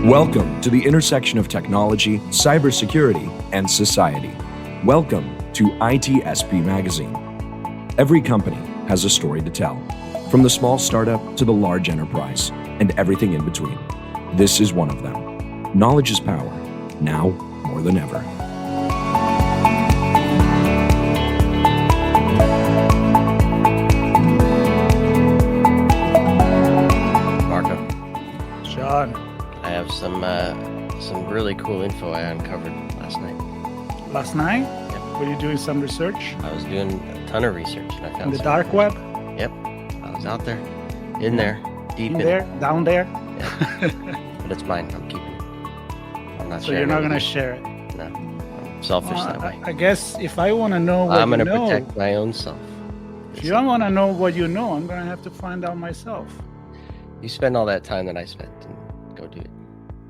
Welcome to the intersection of technology, cybersecurity, and society. Welcome to ITSP Magazine. Every company has a story to tell, from the small startup to the large enterprise, and everything in between. This is one of them. Knowledge is power, now more than ever. Marco, Sean, I have some really cool info I uncovered last night. last night, Yep. were you doing some research I was doing a ton of research and I in found the some- dark web? Yep, I was out there, in there, deep In in there, down there? But it's mine. I'm keeping it. I'm not So sharing you're not it with going to you. share it? No, I'm selfish that way. I guess if I want to know what I'm you going to know, protect my own self. if you don't want to know what you know, I'm going to have to find out myself. You spend all that time that I spent and go do it.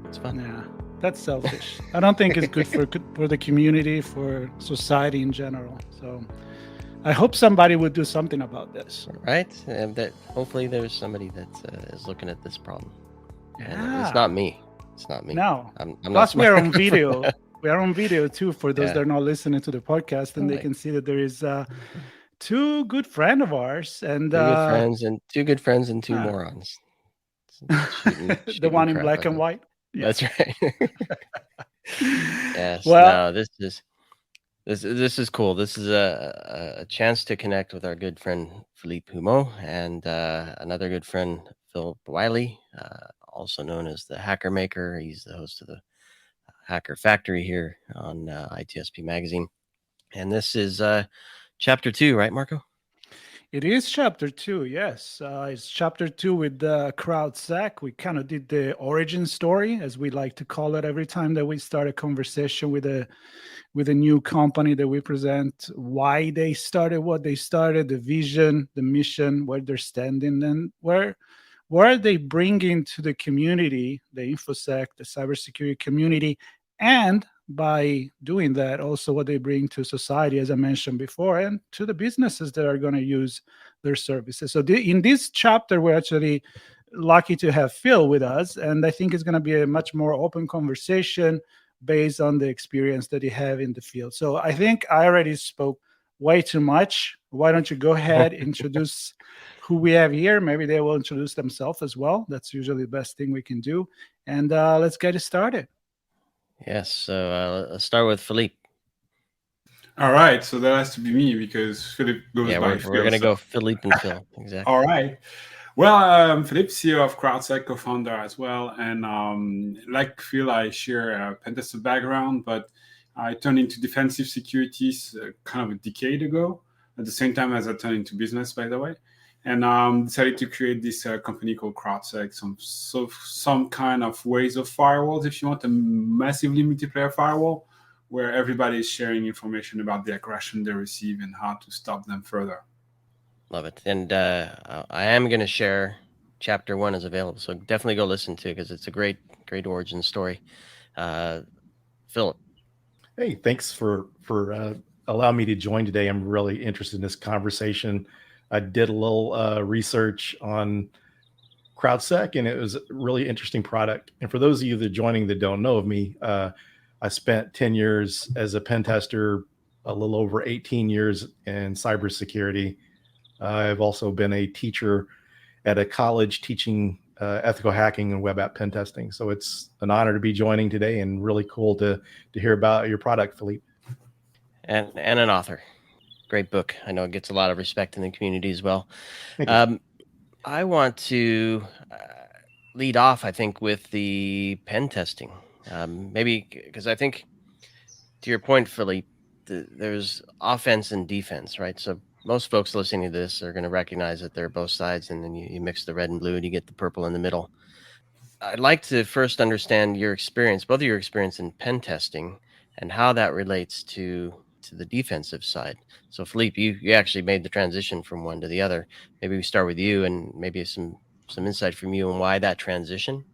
It's fun. Yeah, that's selfish. I don't think it's good for the community, for society in general. So I hope somebody would do something about this. Right? And that hopefully there's somebody that is looking at this problem. And Yeah. it's not me. It's not me. No. I'm not Plus, we are smart. on video. We are on video too for those Yeah. that are not listening to the podcast, and they Right. can see that there is two good friends of ours, and Two good friends and two uh, morons. the Shooting one in crap black like and that. white. Yeah. That's right. Yes. Well, No, this is cool. This is a chance to connect with our good friend Philippe Humeau and another good friend Phillip Wylie, also known as the Hacker Maker. He's the host of the Hacker Factory here on ITSP Magazine, and this is chapter 2, right, Marco? it is chapter 2. Yes, it's chapter 2 with CrowdSec. We kind of did the origin story, as we like to call it, every time that we start a conversation with a new company that we present, why they started what they started, the vision, the mission, where they're standing, and where are they bringing to the community, the InfoSec, the cybersecurity community, and by doing that, also what they bring to society, as I mentioned before, and to the businesses that are going to use their services. So in this chapter, we're actually lucky to have Phil with us, and I think it's going to be a much more open conversation based on the experience that you have in the field. So I think I already spoke way too much. Why don't you go ahead, introduce who we have here? Maybe they will introduce themselves as well. That's usually the best thing we can do. And let's get it started. Yes. So let's start with Philippe. All right, so that has to be me because Philip goes Yeah, by we're gonna go Philippe and Phil. Exactly. All right. Well, I'm Philippe, CEO of CrowdSec, co-founder as well. And like Phil, I share a pentester background, but I turned into defensive securities kind of a decade ago, at the same time as I turned into business, by the way. And decided to create this company called CrowdSec, some kind of ways of firewalls, if you want, a massively multiplayer firewall, where everybody is sharing information about the aggression they receive and how to stop them further. Love it. And I am going to share chapter 1 is available. So definitely go listen to it because it's a great origin story. Philip. Hey, thanks for allowing me to join today. I'm really interested in this conversation. I did a little research on CrowdSec, and it was a really interesting product. And for those of you that are joining that don't know of me, I spent 10 years as a pen tester, a little over 18 years in cybersecurity. I've also been a teacher at a college teaching ethical hacking and web app pen testing. So it's an honor to be joining today and really cool to hear about your product, Philippe. And an author. Great book. I know it gets a lot of respect in the community as well. I want to lead off, I think, with the pen testing. Maybe because I think, to your point, Philippe, there's offense and defense, right? So most folks listening to this are going to recognize that they're both sides, and then you mix the red and blue and you get the purple in the middle. I'd like to first understand your experience, both of your experience in pen testing, and how that relates to the defensive side. So Philippe, you actually made the transition from one to the other. Maybe we start with you and maybe some insight from you on why that transition.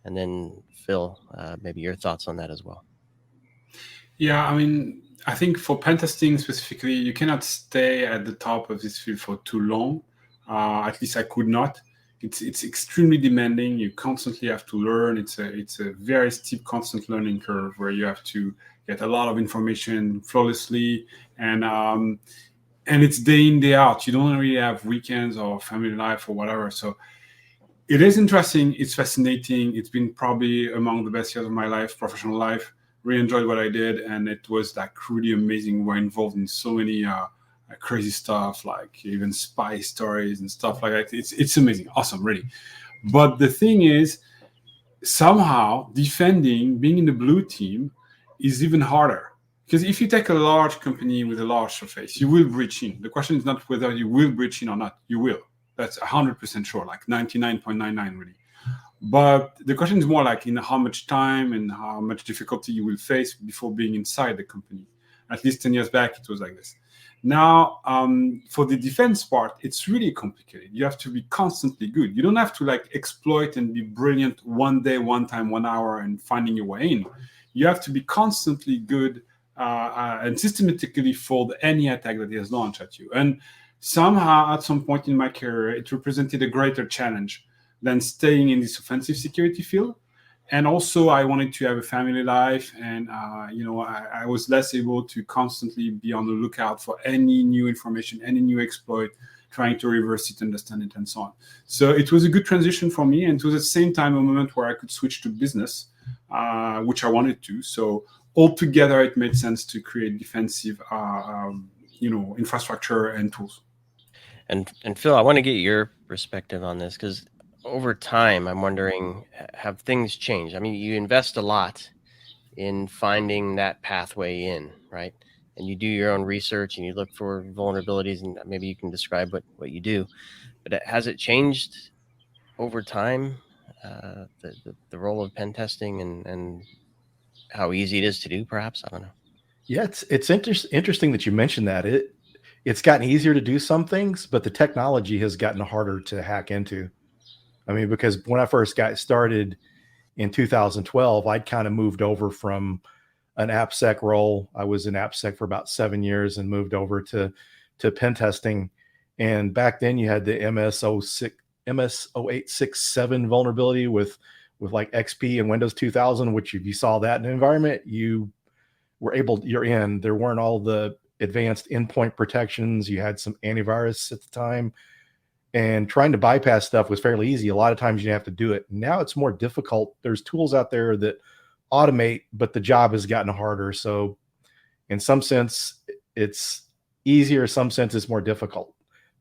And then Phil, maybe your thoughts on that as well. Yeah, I mean, I think for pen testing specifically, you cannot stay at the top of this field for too long. At least I could not. it's extremely demanding. You constantly have to learn. It's a very steep, constant learning curve where you have to get a lot of information flawlessly, and it's day in, day out. You don't really have weekends or family life or whatever. So it is interesting. It's fascinating. It's been probably among the best years of my life, professional life. Really enjoyed what I did, and it was like really amazing. We're involved in so many crazy stuff, like even spy stories and stuff like that. It's amazing, awesome, really. But the thing is, somehow defending, being in the blue team, is even harder. Because if you take a large company with a large surface, you will breach in. The question is not whether you will breach in or not. You will. That's 100% sure, like 99.99 really. But the question is more like in how much time and how much difficulty you will face before being inside the company. At least 10 years back, it was like this. Now, for the defense part, it's really complicated. You have to be constantly good. You don't have to like exploit and be brilliant one day, one time, 1 hour and finding your way in. You have to be constantly good and systematically fold any attack that is launched at you. And somehow, at some point in my career, it represented a greater challenge than staying in this offensive security field. And also, I wanted to have a family life, and I was less able to constantly be on the lookout for any new information, any new exploit, trying to reverse it, understand it, and so on. So it was a good transition for me, and it was at the same time a moment where I could switch to business, which I wanted to. So altogether, it made sense to create defensive, infrastructure and tools. And Phil, I want to get your perspective on this, because over time, I'm wondering, have things changed? I mean, you invest a lot in finding that pathway in, right? And you do your own research and you look for vulnerabilities, and maybe you can describe what you do. But has it changed over time, the role of pen testing and how easy it is to do, perhaps? I don't know. Yeah, it's interesting that you mentioned that. It's gotten easier to do some things, but the technology has gotten harder to hack into. I mean, because when I first got started in 2012, I'd kind of moved over from an AppSec role. I was in AppSec for about 7 years and moved over to pen testing. And back then you had the MS0867 vulnerability with like XP and Windows 2000, which if you saw that in the environment, you're in. There weren't all the advanced endpoint protections. You had some antivirus at the time. And trying to bypass stuff was fairly easy. A lot of times you have to do it. Now it's more difficult. There's tools out there that automate, but the job has gotten harder. So in some sense, it's easier. In some sense, it's more difficult.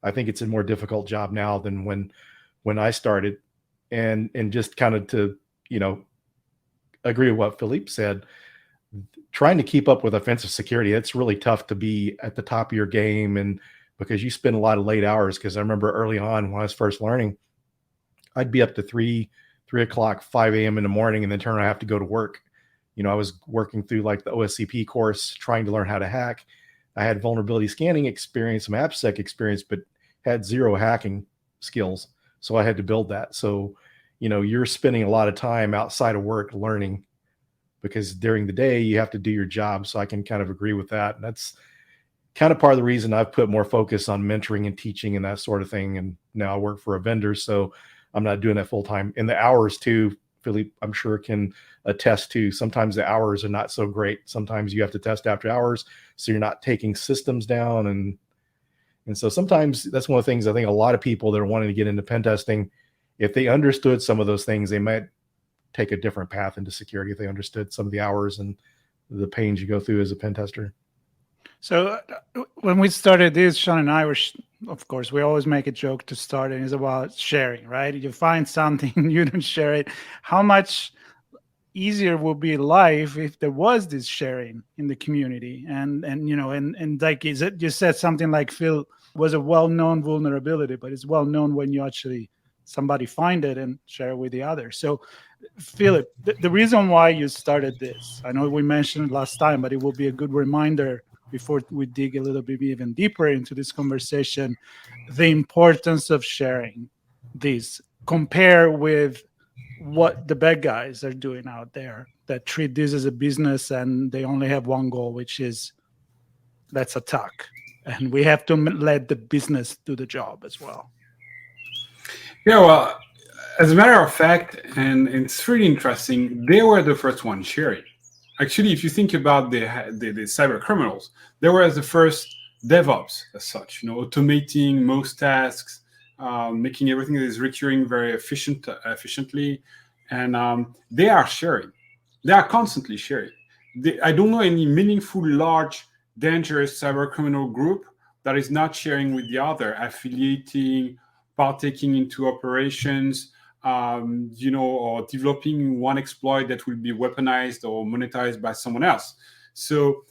I think it's a more difficult job now than when I started. And just kind of to, agree with what Philippe said, trying to keep up with offensive security, it's really tough to be at the top of your game, and because you spend a lot of late hours. Because I remember early on when I was first learning, I'd be up to 3 o'clock, 5 a.m. in the morning, and then turn around and have to go to work. I was working through like the OSCP course, trying to learn how to hack. I had vulnerability scanning experience, some AppSec experience, but had zero hacking skills. So I had to build that. So, you're spending a lot of time outside of work learning, because during the day you have to do your job. So I can kind of agree with that. And that's kind of part of the reason I've put more focus on mentoring and teaching and that sort of thing. And now I work for a vendor, so I'm not doing that full time. And the hours too, Philippe, I'm sure can attest to, sometimes the hours are not so great. Sometimes you have to test after hours, so you're not taking systems down. And so sometimes that's one of the things I think a lot of people that are wanting to get into pen testing, if they understood some of those things, they might take a different path into security if they understood some of the hours and the pains you go through as a pen tester. So when we started this, Sean and I were, of course, we always make a joke to start, and it's about sharing, right? You find something, you don't share it. How much easier would be life if there was this sharing in the community? And like you said something like, Phil, was a well-known vulnerability, but it's well-known when you actually somebody find it and share it with the others. So Philip, the reason why you started this, I know we mentioned it last time, but it will be a good reminder before we dig a little bit even deeper into this conversation, the importance of sharing this, compare with what the bad guys are doing out there that treat this as a business and they only have one goal, which is let's attack. And we have to let the business do the job as well. Yeah, well, as a matter of fact, and it's really interesting, they were the first one sharing. Actually, if you think about the cyber criminals, they were the first DevOps as such, automating most tasks, making everything that is recurring very efficiently, and they are sharing. They are constantly sharing. I don't know any meaningful, large, dangerous cyber criminal group that is not sharing with the other, affiliating, partaking into operations, or developing one exploit that will be weaponized or monetized by someone else. So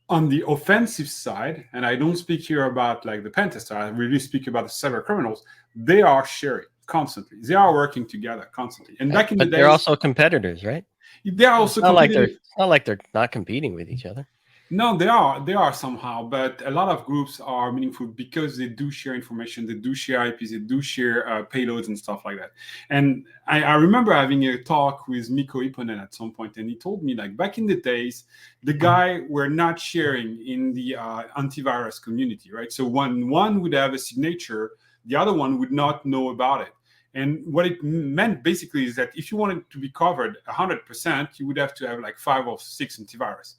on the offensive side, and I don't speak here about like the pen tester, I really speak about the cyber criminals, they are sharing constantly. They are working together constantly. And back in the But they're days, also competitors, right? they are It's also not like competing. they're not competing with each other. No, they are somehow, but a lot of groups are meaningful because they do share information, they do share IPs, they do share payloads and stuff like that. And I remember having a talk with Mikko Ipponen at some point, and he told me like back in the days, the guy were not sharing in the antivirus community, right? So one would have a signature, the other one would not know about it. And what it meant basically is that if you wanted to be covered 100%, you would have to have like 5 or 6 antivirus,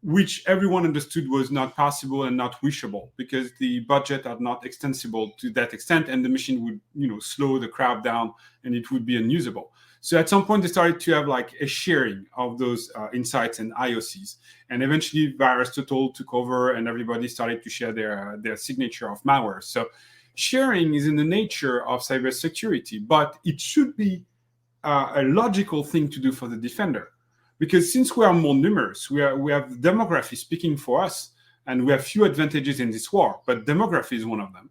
which everyone understood was not possible and not wishable because the budget are not extensible to that extent, and the machine would slow the crowd down and it would be unusable. So at some point they started to have like a sharing of those insights and IOCs, and eventually VirusTotal took over and everybody started to share their signature of malware. So sharing is in the nature of cybersecurity, but it should be a logical thing to do for the defender. Because since we are more numerous, we have demography speaking for us, and we have few advantages in this war, but demography is one of them.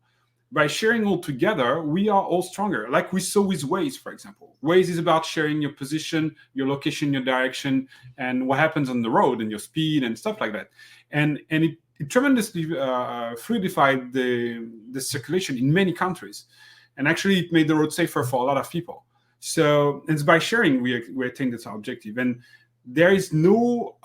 By sharing all together, we are all stronger. Like we saw with Waze, for example. Waze is about sharing your position, your location, your direction, and what happens on the road and your speed and stuff like that. And it tremendously fluidified the circulation in many countries. And actually, it made the road safer for a lot of people. So it's by sharing we attain this objective. And there is no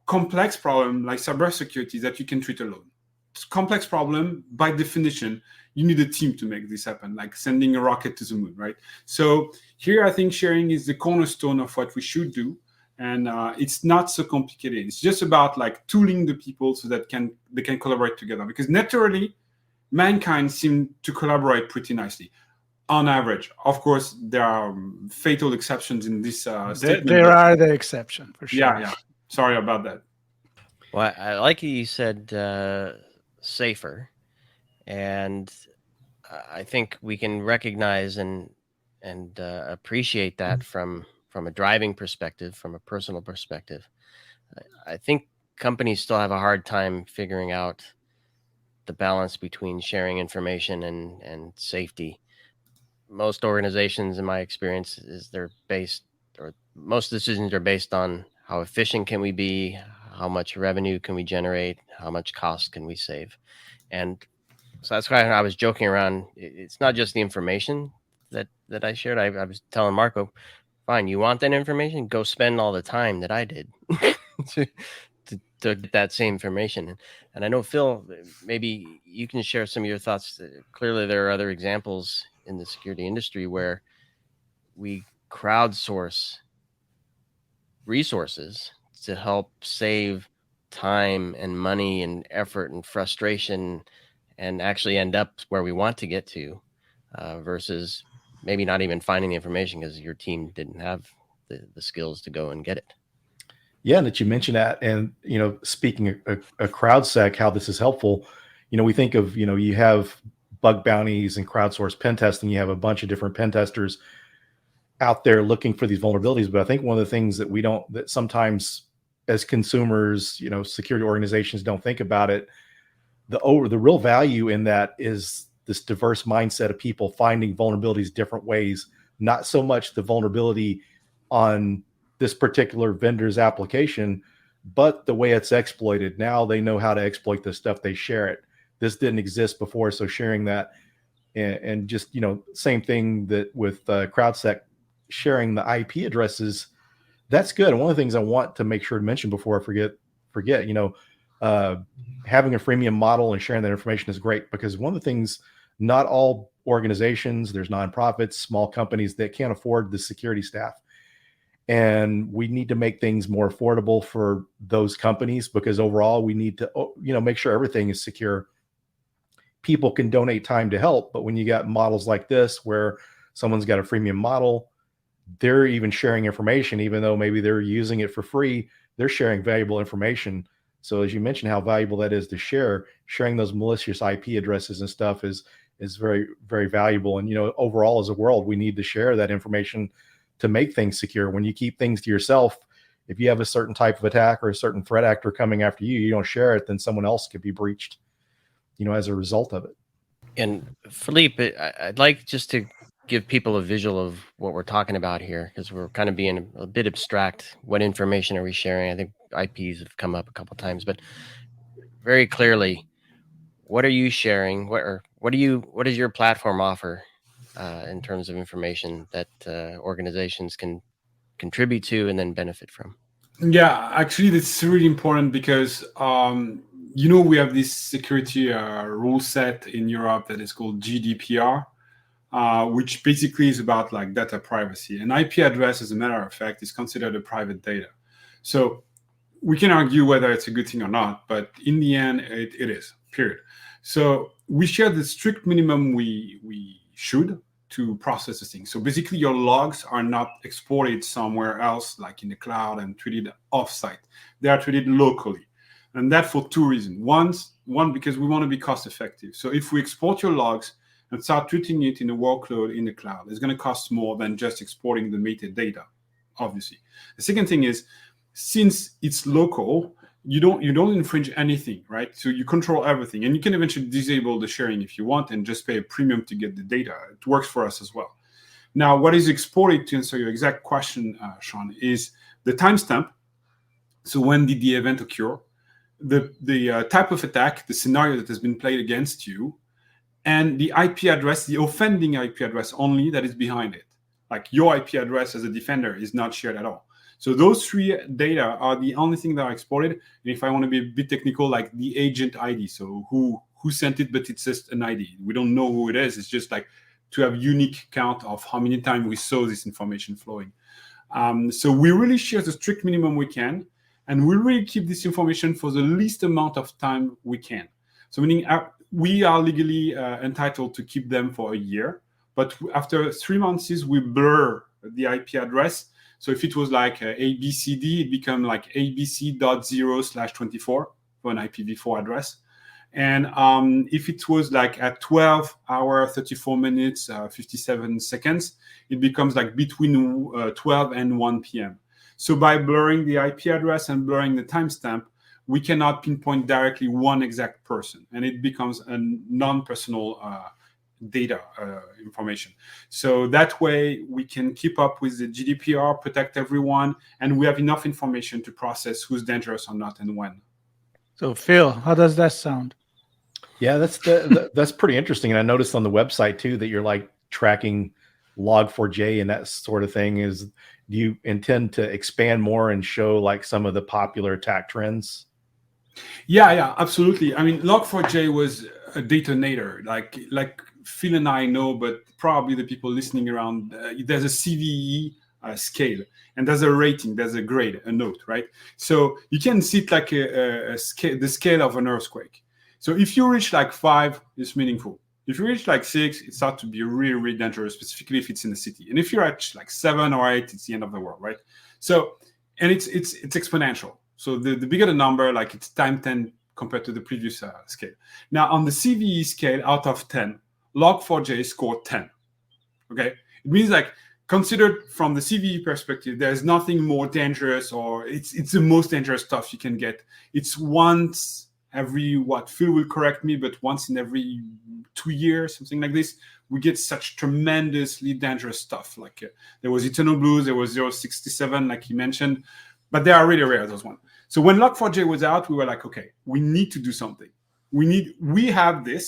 complex problem like cybersecurity that you can treat alone. It's a complex problem, by definition, you need a team to make this happen, like sending a rocket to the moon, right? So here, I think sharing is the cornerstone of what we should do. And it's not so complicated. It's just about like tooling the people so that they can collaborate together. Because naturally, mankind seem to collaborate pretty nicely. On average, of course, there are fatal exceptions in this statement. There are the exception for sure. Yeah. Sorry about that. Well, I like you said safer, and I think we can recognize and appreciate that from a driving perspective, from a personal perspective. I think companies still have a hard time figuring out the balance between sharing information and safety. Most organizations, in my experience, most decisions are based on how efficient can we be, how much revenue can we generate, how much cost can we save. And so that's why I was joking around. It's not just the information that I shared. I was telling Marco, fine, you want that information? Go spend all the time that I did to get that same information. And I know, Phil, maybe you can share some of your thoughts. Clearly, there are other examples in the security industry where we crowdsource resources to help save time and money and effort and frustration and actually end up where we want to get to, versus maybe not even finding the information because your team didn't have the skills to go and get it. Yeah, and that you mentioned that, and speaking of CrowdSec, how this is helpful. We think of you have bug bounties and crowdsourced pen testing. You have a bunch of different pen testers out there looking for these vulnerabilities. But I think one of the things that sometimes as consumers, security organizations don't think about it. The real value in that is this diverse mindset of people finding vulnerabilities different ways, not so much the vulnerability on this particular vendor's application, but the way it's exploited. Now they know how to exploit this stuff. They share it. This didn't exist before. So sharing that and just, same thing that with CrowdSec sharing the IP addresses, that's good. And one of the things I want to make sure to mention before I forget, having a freemium model and sharing that information is great, because one of the things, not all organizations, there's nonprofits, small companies that can't afford the security staff. And we need to make things more affordable for those companies, because overall we need to, make sure everything is secure. People can donate time to help, but when you got models like this, where someone's got a freemium model, they're even sharing information, even though maybe they're using it for free, they're sharing valuable information. So as you mentioned, how valuable that is to sharing those malicious IP addresses and stuff is very, very valuable. And, overall as a world, we need to share that information to make things secure. When you keep things to yourself, if you have a certain type of attack or a certain threat actor coming after you, you don't share it, then someone else could be breached, as a result of it. And Philippe, I'd like just to give people a visual of what we're talking about here, because we're kind of being a bit abstract. What information are we sharing? I think IPs have come up a couple of times, but very clearly, what are you sharing? What does your platform offer in terms of information that organizations can contribute to and then benefit from? Yeah, actually, that's really important because, we have this security rule set in Europe that is called GDPR, which basically is about like data privacy. An IP address, as a matter of fact, is considered a private data. So we can argue whether it's a good thing or not, but in the end, it is, period. So we share the strict minimum we should to process the thing. So basically, your logs are not exported somewhere else, like in the cloud, and treated offsite. They are treated locally. And that for two reasons. One, because we want to be cost effective. So if we export your logs and start treating it in a workload in the cloud, it's going to cost more than just exporting the metadata, obviously. The second thing is, since it's local, you don't infringe anything, right? So you control everything, and you can eventually disable the sharing if you want and just pay a premium to get the data. It works for us as well. Now, what is exported, to answer your exact question, Sean, is the timestamp. So when did the event occur? The type of attack, the scenario that has been played against you, and the IP address, the offending IP address only that is behind it. Like your IP address as a defender is not shared at all. So those three data are the only thing that are exported. And if I want to be a bit technical, like the agent ID, so who sent it, but it's just an ID. We don't know who it is. It's just like to have unique count of how many times we saw this information flowing. So we really share the strict minimum we can, and we really keep this information for the least amount of time we can. So meaning we are legally entitled to keep them for a year, but after 3 months, we blur the IP address. So if it was like ABCD, it become like abc.0/24 for an IPv4 address. And if it was like at 12 hours, 34 minutes, 57 seconds, it becomes like between 12 and 1 p.m. So by blurring the IP address and blurring the timestamp, we cannot pinpoint directly one exact person, and it becomes a non-personal data information. So that way we can keep up with the GDPR, protect everyone, and we have enough information to process who's dangerous or not and when. So Phil, how does that sound? Yeah, that's pretty interesting. And I noticed on the website too that you're like tracking Log4j and that sort of thing. Do you intend to expand more and show like some of the popular attack trends? Yeah, absolutely. I mean, Log4j was a detonator, like Phil and I know, but probably the people listening around, there's a CVE scale, and there's a rating, there's a grade, a note, right? So you can see it like a scale, the scale of an earthquake. So if you reach like 5, it's meaningful. If you reach like 6, it starts to be really, really dangerous, specifically if it's in the city. And if you're at like 7 or 8, it's the end of the world, right? So, and it's exponential. So the bigger the number, like it's times 10 compared to the previous scale. Now on the CVE scale, out of 10, Log4j scored 10. Okay, it means like considered from the CVE perspective, there's nothing more dangerous, or it's the most dangerous stuff you can get. It's once every Phil will correct me, but once in every 2 years, something like this, we get such tremendously dangerous stuff. Like there was Eternal Blues, there was 067, like he mentioned, but they are really rare, those ones. So when Log4j was out, we were like, okay, we need to do something. We have the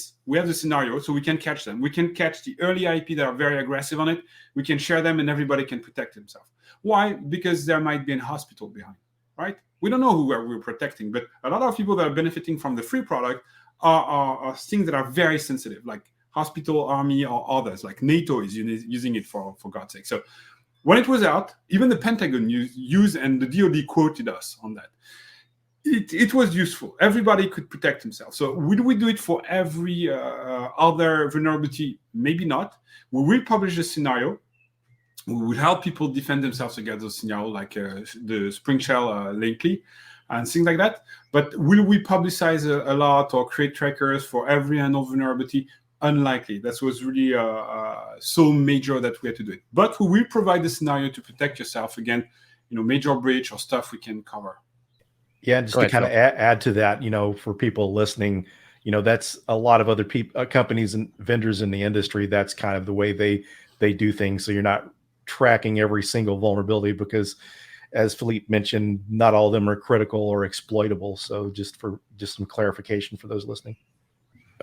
scenario, so we can catch them. We can catch the early IP that are very aggressive on it. We can share them, and everybody can protect themselves. Why? Because there might be a hospital behind, right? We don't know who we're protecting, but a lot of people that are benefiting from the free product are things that are very sensitive, like hospital, army, or others. Like NATO is using it for God's sake. So when it was out, even the Pentagon used, and the DoD quoted us on that. It was useful. Everybody could protect himself. So would we do it for every other vulnerability? Maybe not. We will publish a scenario. We will help people defend themselves against those scenarios, like the Spring Shell lately, and things like that. But will we publicize a lot or create trackers for every unknown vulnerability? Unlikely. That was really so major that we had to do it. But we will provide the scenario to protect yourself against, major breach or stuff we can cover. Yeah, just to kind of add to that, for people listening, that's a lot of other companies and vendors in the industry. That's kind of the way they do things. So you're not tracking every single vulnerability because, as Philippe mentioned, not all of them are critical or exploitable. So just some clarification for those listening.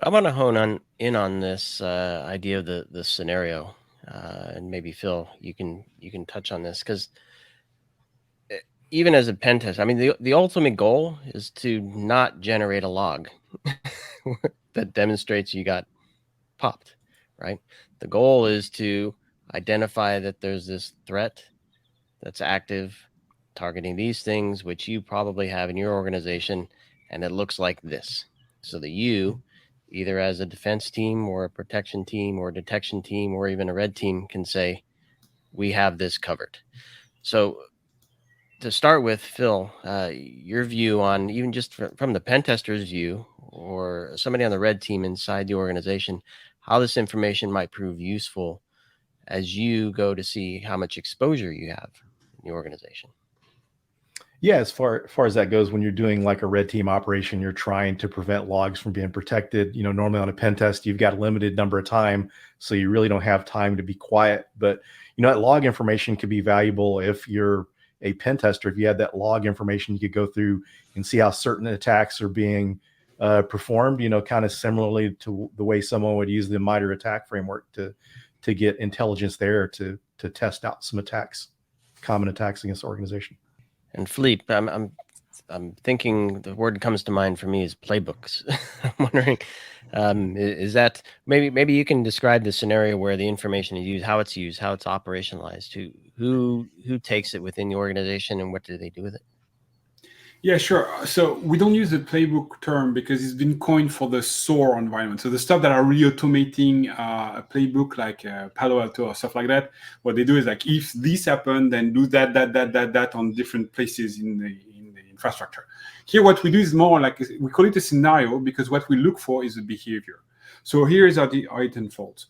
I want to hone in on this idea of the scenario, and maybe Phil, you can touch on this, because even as a pen test, I mean, the ultimate goal is to not generate a log that demonstrates you got popped, right? The goal is to identify that there's this threat that's active, targeting these things, which you probably have in your organization, and it looks like this, so that you, either as a defense team or a protection team or a detection team or even a red team, can say, we have this covered. So to start with, Phil, your view on, even just from the pen tester's view or somebody on the red team inside the organization, how this information might prove useful as you go to see how much exposure you have in the organization. Yeah, as far as that goes, when you're doing like a red team operation, you're trying to prevent logs from being protected. Normally on a pen test, you've got a limited number of time, so you really don't have time to be quiet. But that log information could be valuable if you're a pen tester. If you had that log information, you could go through and see how certain attacks are being performed. Kind of similarly to the way someone would use the MITRE attack framework to get intelligence there to test out some attacks, common attacks against the organization. And Philippe, I'm thinking the word that comes to mind for me is playbooks. I'm wondering, is that maybe you can describe the scenario where the information is used, how it's operationalized, who takes it within the organization, and what do they do with it? Yeah, sure. So we don't use the playbook term because it's been coined for the SOAR environment. So the stuff that are really automating a playbook, like Palo Alto or stuff like that, what they do is like, if this happened, then do that on different places in the infrastructure. Here, what we do is more like, we call it a scenario because what we look for is the behavior. So here is how it unfolds.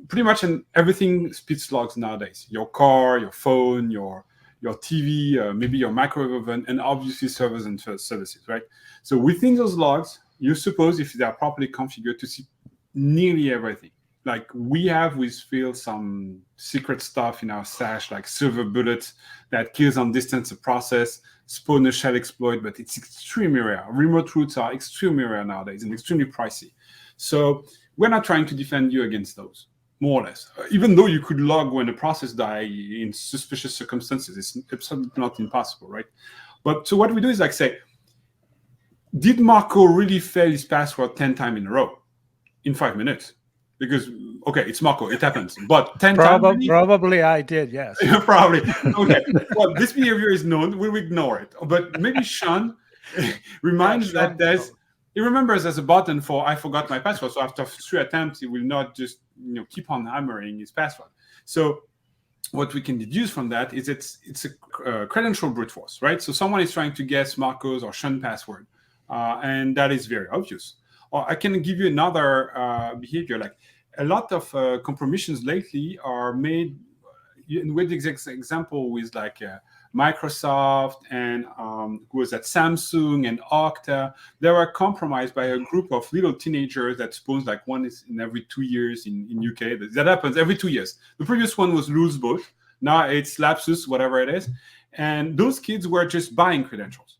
Pretty much everything spits logs nowadays. Your car, your phone, your TV, maybe your microwave oven, and obviously servers and services, right? So within those logs, you're supposed, if they are properly configured, to see nearly everything. Like we have with Phil some secret stuff in our stash, like server bullets that kills on distance a process, spawn a shell exploit, but it's extremely rare. Remote roots are extremely rare nowadays and extremely pricey. So we're not trying to defend you against those, more or less. Even though you could log when a process dies in suspicious circumstances, it's absolutely not impossible, right? But so what we do is like say, did Marco really fail his password 10 times in a row in 5 minutes? Because, okay, it's Marco, it happens. But 10 times? Probably I did, yes. Probably. Okay. Well, this behavior is known. We'll ignore it. But maybe Sean reminds that he remembers there's a button for I forgot my password. So after 3 attempts, he will not just keep on hammering his password. So what we can deduce from that is it's a credential brute force, right? So someone is trying to guess Marco's or Sean's password, and that is very obvious. Or I can give you another behavior. Like a lot of compromissions lately are made with the example with like Microsoft and who was at Samsung and Okta. They were compromised by a group of little teenagers that spawns like one is in every 2 years in UK. That happens every 2 years. The previous one was Lose Boat. Now it's Lapsus, whatever it is. And those kids were just buying credentials.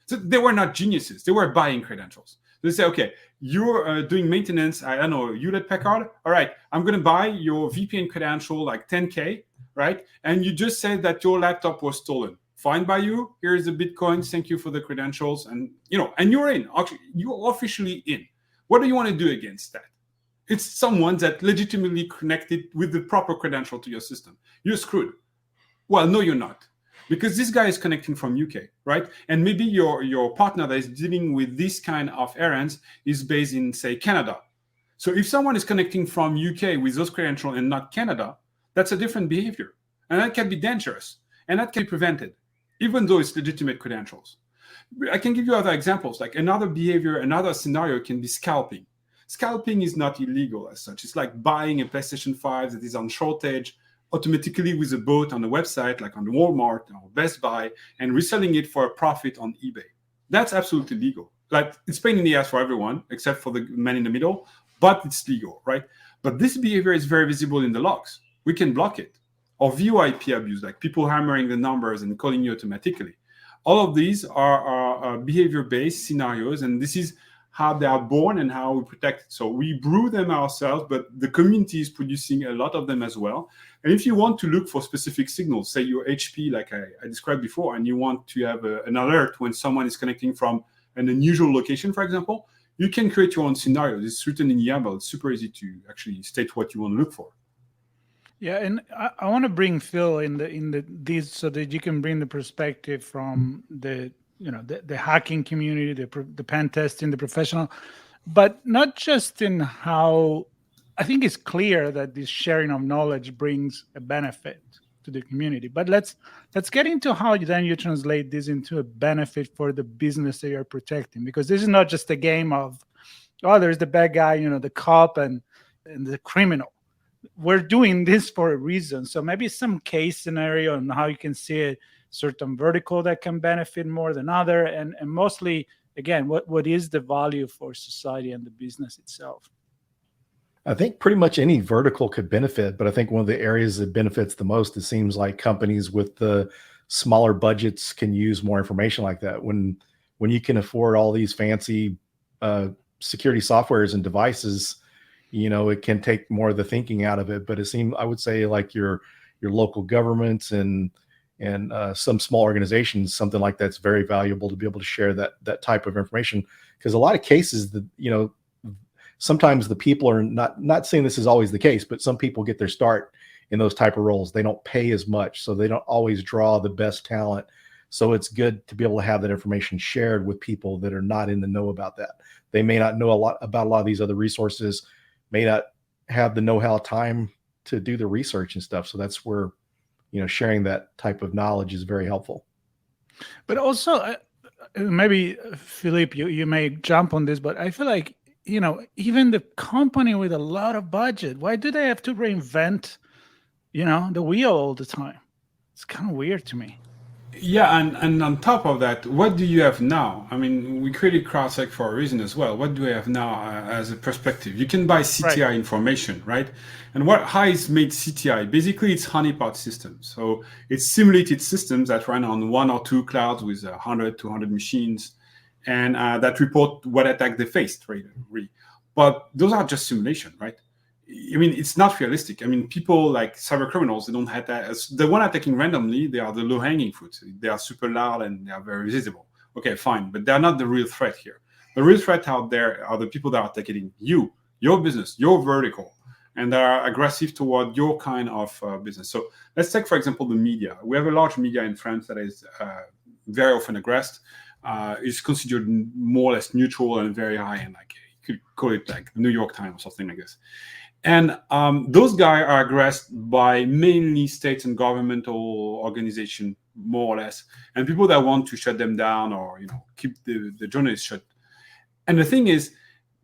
So they were not geniuses. They were buying credentials. They say, okay, you're doing maintenance. I don't know, Hewlett Packard. All right, I'm going to buy your VPN credential, like 10K, right? And you just said that your laptop was stolen. Fine by you. Here's the Bitcoin. Thank you for the credentials. And, and you're in. Actually, you're officially in. What do you want to do against that? It's someone that legitimately connected with the proper credential to your system. You're screwed. Well, no, you're not. Because this guy is connecting from UK, right? And maybe your partner that is dealing with this kind of errands is based in, say, Canada. So if someone is connecting from UK with those credentials and not Canada, that's a different behavior. And that can be dangerous. And that can be prevented, even though it's legitimate credentials. I can give you other examples. Like another behavior, another scenario can be scalping. Scalping is not illegal as such. It's like buying a PlayStation 5 that is on shortage automatically with a bot on a website like on Walmart or Best Buy and reselling it for a profit on eBay. That's absolutely legal. Like it's pain in the ass for everyone except for the man in the middle, but it's legal, right? But this behavior is very visible in the logs. We can block it. Or VoIP abuse, like people hammering the numbers and calling you automatically. All of these are behavior-based scenarios, and this is how they are born and how we protect it. So we brew them ourselves, but the community is producing a lot of them as well. And if you want to look for specific signals, say your HP, like I described before, and you want to have an alert when someone is connecting from an unusual location, for example, you can create your own scenarios. It's written in YAML. It's super easy to actually state what you want to look for. Yeah, and I want to bring Phil in these so that you can bring the perspective from the hacking community, the pen testing, the professional, but not just in how. I think it's clear that this sharing of knowledge brings a benefit to the community. But let's get into how you translate this into a benefit for the business that you're protecting, because this is not just a game of, oh, there's the bad guy, the cop and the criminal. We're doing this for a reason. So maybe some case scenario on how you can see a certain vertical that can benefit more than other. And mostly, again, what is the value for society and the business itself? I think pretty much any vertical could benefit, but I think one of the areas that benefits the most, it seems like companies with the smaller budgets can use more information like that. When you can afford all these fancy security softwares and devices, it can take more of the thinking out of it. But it seems, I would say, like your local governments and some small organizations, something like that's very valuable to be able to share that type of information. Because a lot of cases, sometimes the people are not saying this is always the case, but some people get their start in those type of roles. They don't pay as much, so they don't always draw the best talent. So it's good to be able to have that information shared with people that are not in the know about that. They may not know a lot about a lot of these other resources, may not have the know-how time to do the research and stuff. So that's where, sharing that type of knowledge is very helpful. But also, maybe Philippe, you may jump on this, but I feel like, even the company with a lot of budget, why do they have to reinvent, the wheel all the time? It's kind of weird to me. Yeah, and on top of that, what do you have now? I mean, we created CrowdSec for a reason as well. What do we have now as a perspective? You can buy CTI information, right? And how is made CTI? Basically, it's honeypot systems. So it's simulated systems that run on one or two clouds with 100, 200 machines, and that report what attack they faced, right? But those are just simulation, right? I mean, it's not realistic. I mean, people like cyber criminals, they don't have that. The one attacking randomly, they are the low-hanging fruit. They are super loud and they are very visible. Okay, fine, but they're not the real threat here. The real threat out there are the people that are attacking you, your business, your vertical, and they are aggressive toward your kind of business. So let's take, for example, the media. We have a large media in France that is very often aggressed. It's considered more or less neutral and very high, and like you could call it like the New York Times or something like this. And those guys are aggressed by mainly state and governmental organization, more or less, and people that want to shut them down or keep the journalists shut. And the thing is,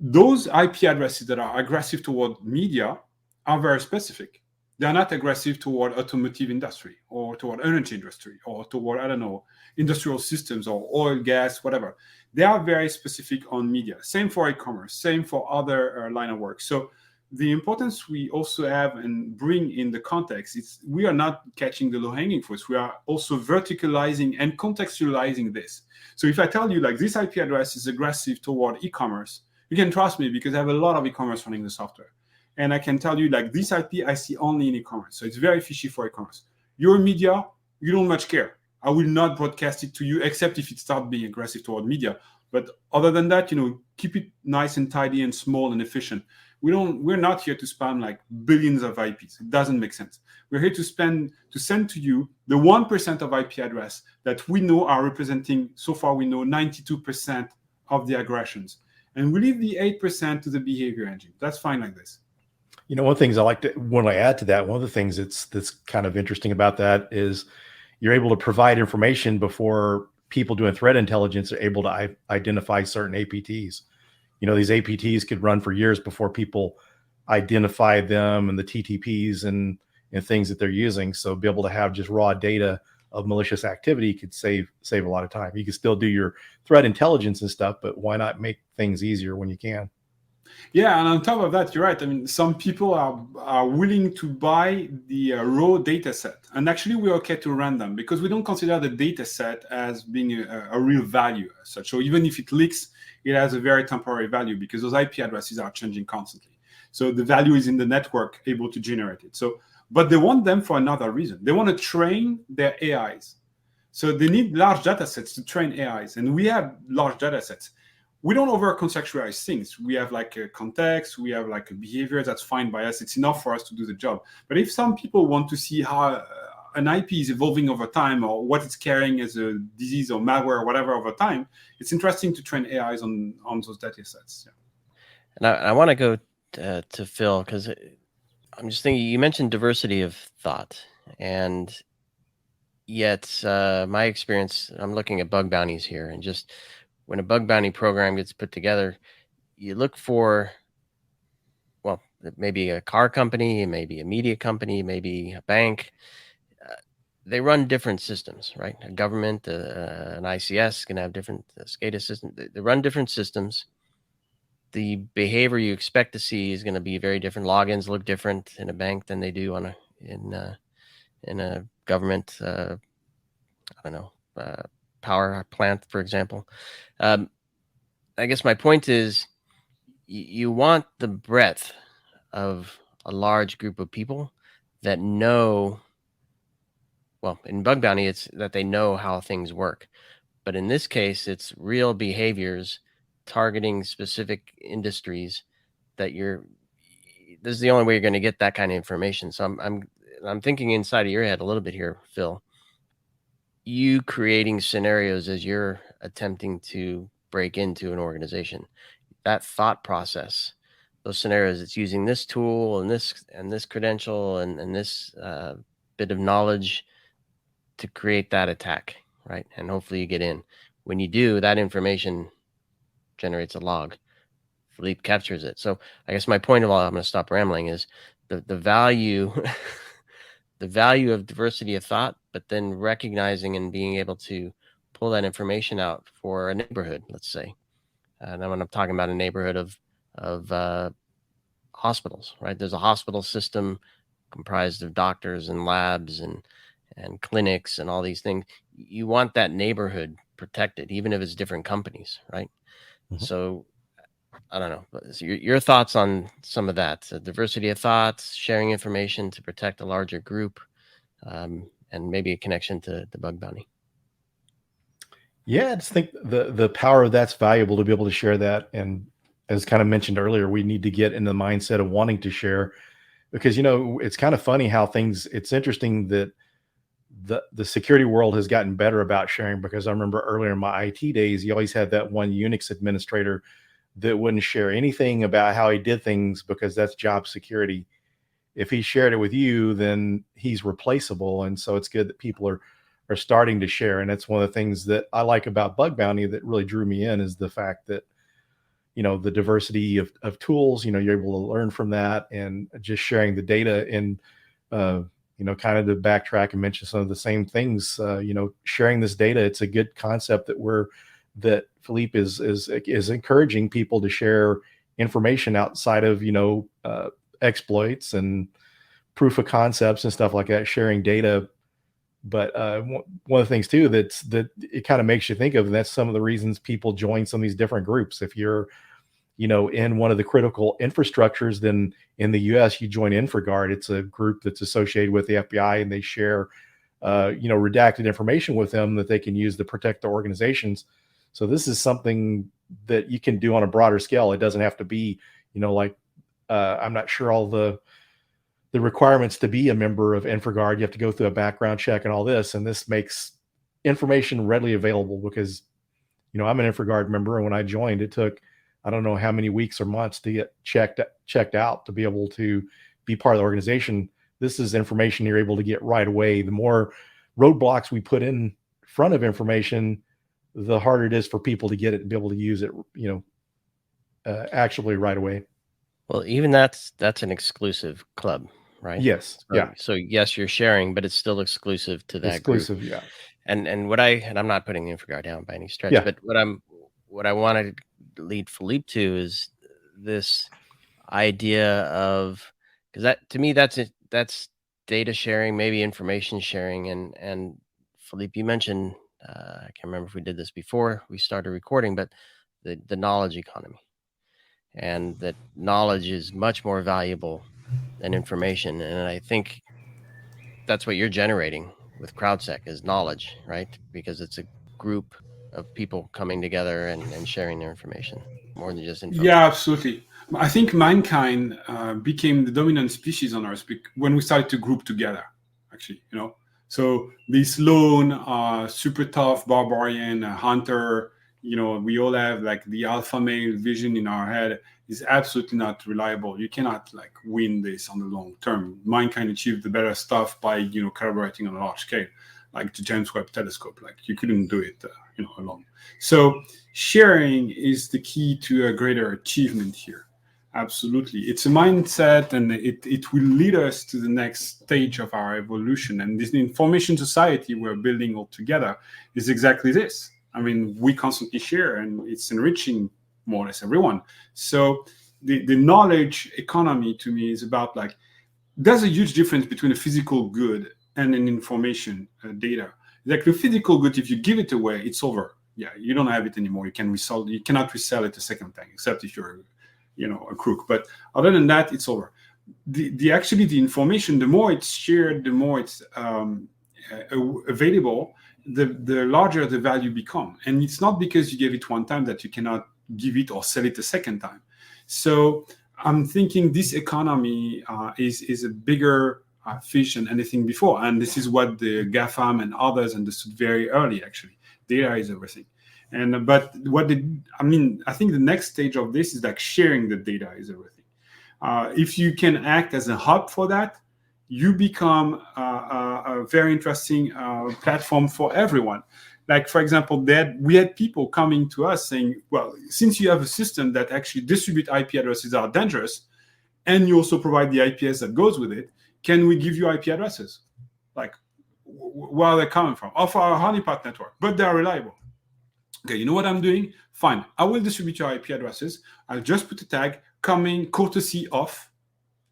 those IP addresses that are aggressive toward media are very specific. They are not aggressive toward automotive industry or toward energy industry or toward, I don't know, industrial systems or oil, gas, whatever. They are very specific on media. Same for e-commerce, same for other line of work. So the importance we also have and bring in the context is we are not catching the low-hanging fruits. We are also verticalizing and contextualizing this. So if I tell you like this IP address is aggressive toward e-commerce, you can trust me because I have a lot of e-commerce running the software. And I can tell you like this IP I see only in e-commerce. So it's very fishy for e-commerce. Your media, you don't much care. I will not broadcast it to you except if it starts being aggressive toward media. But other than that, keep it nice and tidy and small and efficient. We're not here to spam like billions of IPs. It doesn't make sense. We're here to send to you the 1% of IP address that we know are representing, so far we know 92% of the aggressions. And we leave the 8% to the behavior engine. That's fine like this. One of the things I like to, when I add to that, one of the things that's kind of interesting about that is you're able to provide information before people doing threat intelligence are able to identify certain APTs. These APTs could run for years before people identify them and the TTPs and things that they're using. So be able to have just raw data of malicious activity could save a lot of time. You can still do your threat intelligence and stuff, but why not make things easier when you can? Yeah, and on top of that, you're right. I mean, some people are willing to buy the raw data set. And actually, we're okay to run them because we don't consider the data set as being a real value as such. So even if it leaks, it has a very temporary value because those IP addresses are changing constantly. So the value is in the network able to generate it. So, but they want them for another reason. They want to train their AIs. So they need large data sets to train AIs. And we have large data sets. We don't over-contextualize things. We have like a context, we have like a behavior that's fine by us. It's enough for us to do the job. But if some people want to see how an IP is evolving over time or what it's carrying as a disease or malware or whatever over time, it's interesting to train AIs on those data sets. Yeah. And I want to go to Phil, because I'm just thinking, you mentioned diversity of thought. And yet my experience, I'm looking at bug bounties here, and just when a bug bounty program gets put together, you look for, well, maybe a car company, maybe a media company, maybe a bank. They run different systems, right? A government, an ICS can have different SCADA systems. They run different systems. The behavior you expect to see is going to be very different. Logins look different in a bank than they do in a government, I don't know, power plant, for example. I guess my point is you want the breadth of a large group of people that know, well, in bug bounty, it's that they know how things work. But in this case, it's real behaviors targeting specific industries that this is the only way you're going to get that kind of information. So I'm thinking inside of your head a little bit here, Phil. You creating scenarios as you're attempting to break into an organization, that thought process, those scenarios, it's using this tool and this credential and this bit of knowledge to create that attack, right? And hopefully you get in. When you do, that information generates a log. Philippe captures it. So I guess my point of all, I'm going to stop rambling, is the value the value of diversity of thought, but then recognizing and being able to pull that information out for a neighborhood, let's say. And when I'm talking about a neighborhood of hospitals, right? There's a hospital system comprised of doctors and labs and clinics and all these things. You want that neighborhood protected, even if it's different companies, right? Mm-hmm. So I don't know. So your thoughts on some of that? So diversity of thoughts, sharing information to protect a larger group, and maybe a connection to the bug bounty. Yeah, I just think the power of that's valuable to be able to share that. And as kind of mentioned earlier, we need to get in the mindset of wanting to share, because, it's kind of funny how it's interesting that the security world has gotten better about sharing, because I remember earlier in my IT days, you always had that one Unix administrator that wouldn't share anything about how he did things because that's job security. If he shared it with you, then he's replaceable. And so it's good that people are starting to share. And that's one of the things that I like about bug bounty that really drew me in, is the fact that, the diversity of tools, you're able to learn from that, and just sharing the data and, kind of to backtrack and mention some of the same things, sharing this data. It's a good concept that Philippe is encouraging people to share information outside of, exploits and proof of concepts and stuff like that, sharing data. But one of the things too that it kind of makes you think of, and that's some of the reasons people join some of these different groups. If you're, in one of the critical infrastructures, then in the US, you join InfraGard. It's a group that's associated with the FBI, and they share, redacted information with them that they can use to protect their organizations. So this is something that you can do on a broader scale. It doesn't have to be, like I'm not sure all the requirements to be a member of InfraGard. You have to go through a background check and all this, and this makes information readily available because, I'm an InfraGard member, and when I joined, it took, I don't know how many weeks or months to get checked out to be able to be part of the organization. This is information you're able to get right away. The more roadblocks we put in front of information, the harder it is for people to get it and be able to use it, actually right away. Well, even that's an exclusive club, right? Yes. Yeah. So yes, you're sharing, but it's still exclusive to that Exclusive. group. Yeah. And I'm not putting InfraGard down by any stretch, Yeah. but what I wanted to lead Philippe to is this idea of, because that, to me, that's data sharing, maybe information sharing. And Philippe, you mentioned, I can't remember if we did this before we started recording, but the knowledge economy, and that knowledge is much more valuable than information. And I think that's what you're generating with CrowdSec is knowledge, right? Because it's a group of people coming together and sharing their information more than just info. Yeah, absolutely. I think mankind became the dominant species on Earth when we started to group together, actually, So this lone, super tough barbarian hunter, we all have like the alpha male vision in our head is absolutely not reliable. You cannot like win this on the long term. Mankind achieved the better stuff by, collaborating on a large scale, like the James Webb Telescope. Like you couldn't do it, alone. So sharing is the key to a greater achievement here. Absolutely. It's a mindset, and it will lead us to the next stage of our evolution. And this information society we're building all together is exactly this. I mean, we constantly share, and it's enriching more or less everyone. So the knowledge economy to me is about like, there's a huge difference between a physical good and an information data. Like the physical good, if you give it away, it's over. Yeah, you don't have it anymore. You cannot resell it a second time, except if you're, a crook. But other than that, it's over. The information, the more it's shared, the more it's available, the larger the value become. And it's not because you gave it one time that you cannot give it or sell it a second time. So I'm thinking this economy is a bigger fish than anything before. And this is what the GAFAM and others understood very early, actually. Data is everything. But I think the next stage of this is like sharing the data is everything. If you can act as a hub for that, you become a very interesting platform for everyone. Like, for example, we had people coming to us saying, well, since you have a system that actually distribute IP addresses are dangerous, and you also provide the IPS that goes with it, can we give you IP addresses? Like, where are they coming from? Off our honeypot network, but they are reliable. Okay, you know what I'm doing? Fine, I will distribute your IP addresses. I'll just put a tag, coming courtesy off.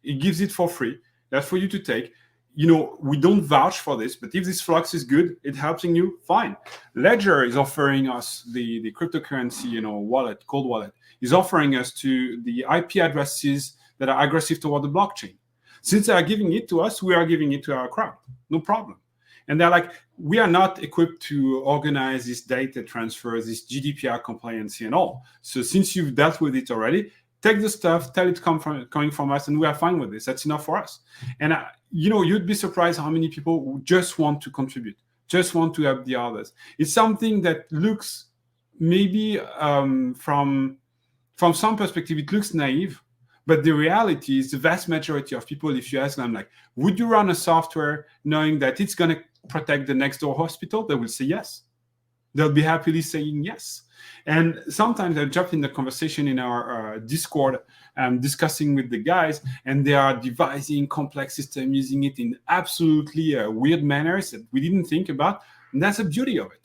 It gives it for free. That's for you to take. We don't vouch for this, but if this flux is good, it helping you, fine. Ledger is offering us the cryptocurrency, wallet, cold wallet, is offering us to the IP addresses that are aggressive toward the blockchain. Since they are giving it to us, we are giving it to our crowd. No problem. And they're like, we are not equipped to organize this data transfers, this GDPR compliance and all. So since you've dealt with it already, take the stuff, tell it coming from us, and we are fine with this. That's enough for us. And, you'd be surprised how many people just want to contribute, just want to help the others. It's something that looks maybe from some perspective, it looks naive, but the reality is the vast majority of people, if you ask them, like, would you run a software knowing that it's going to protect the next door hospital? They will say yes. They'll be happily saying yes. And sometimes I jump in the conversation in our Discord, discussing with the guys, and they are devising complex systems, using it in absolutely weird manners that we didn't think about. And that's the beauty of it.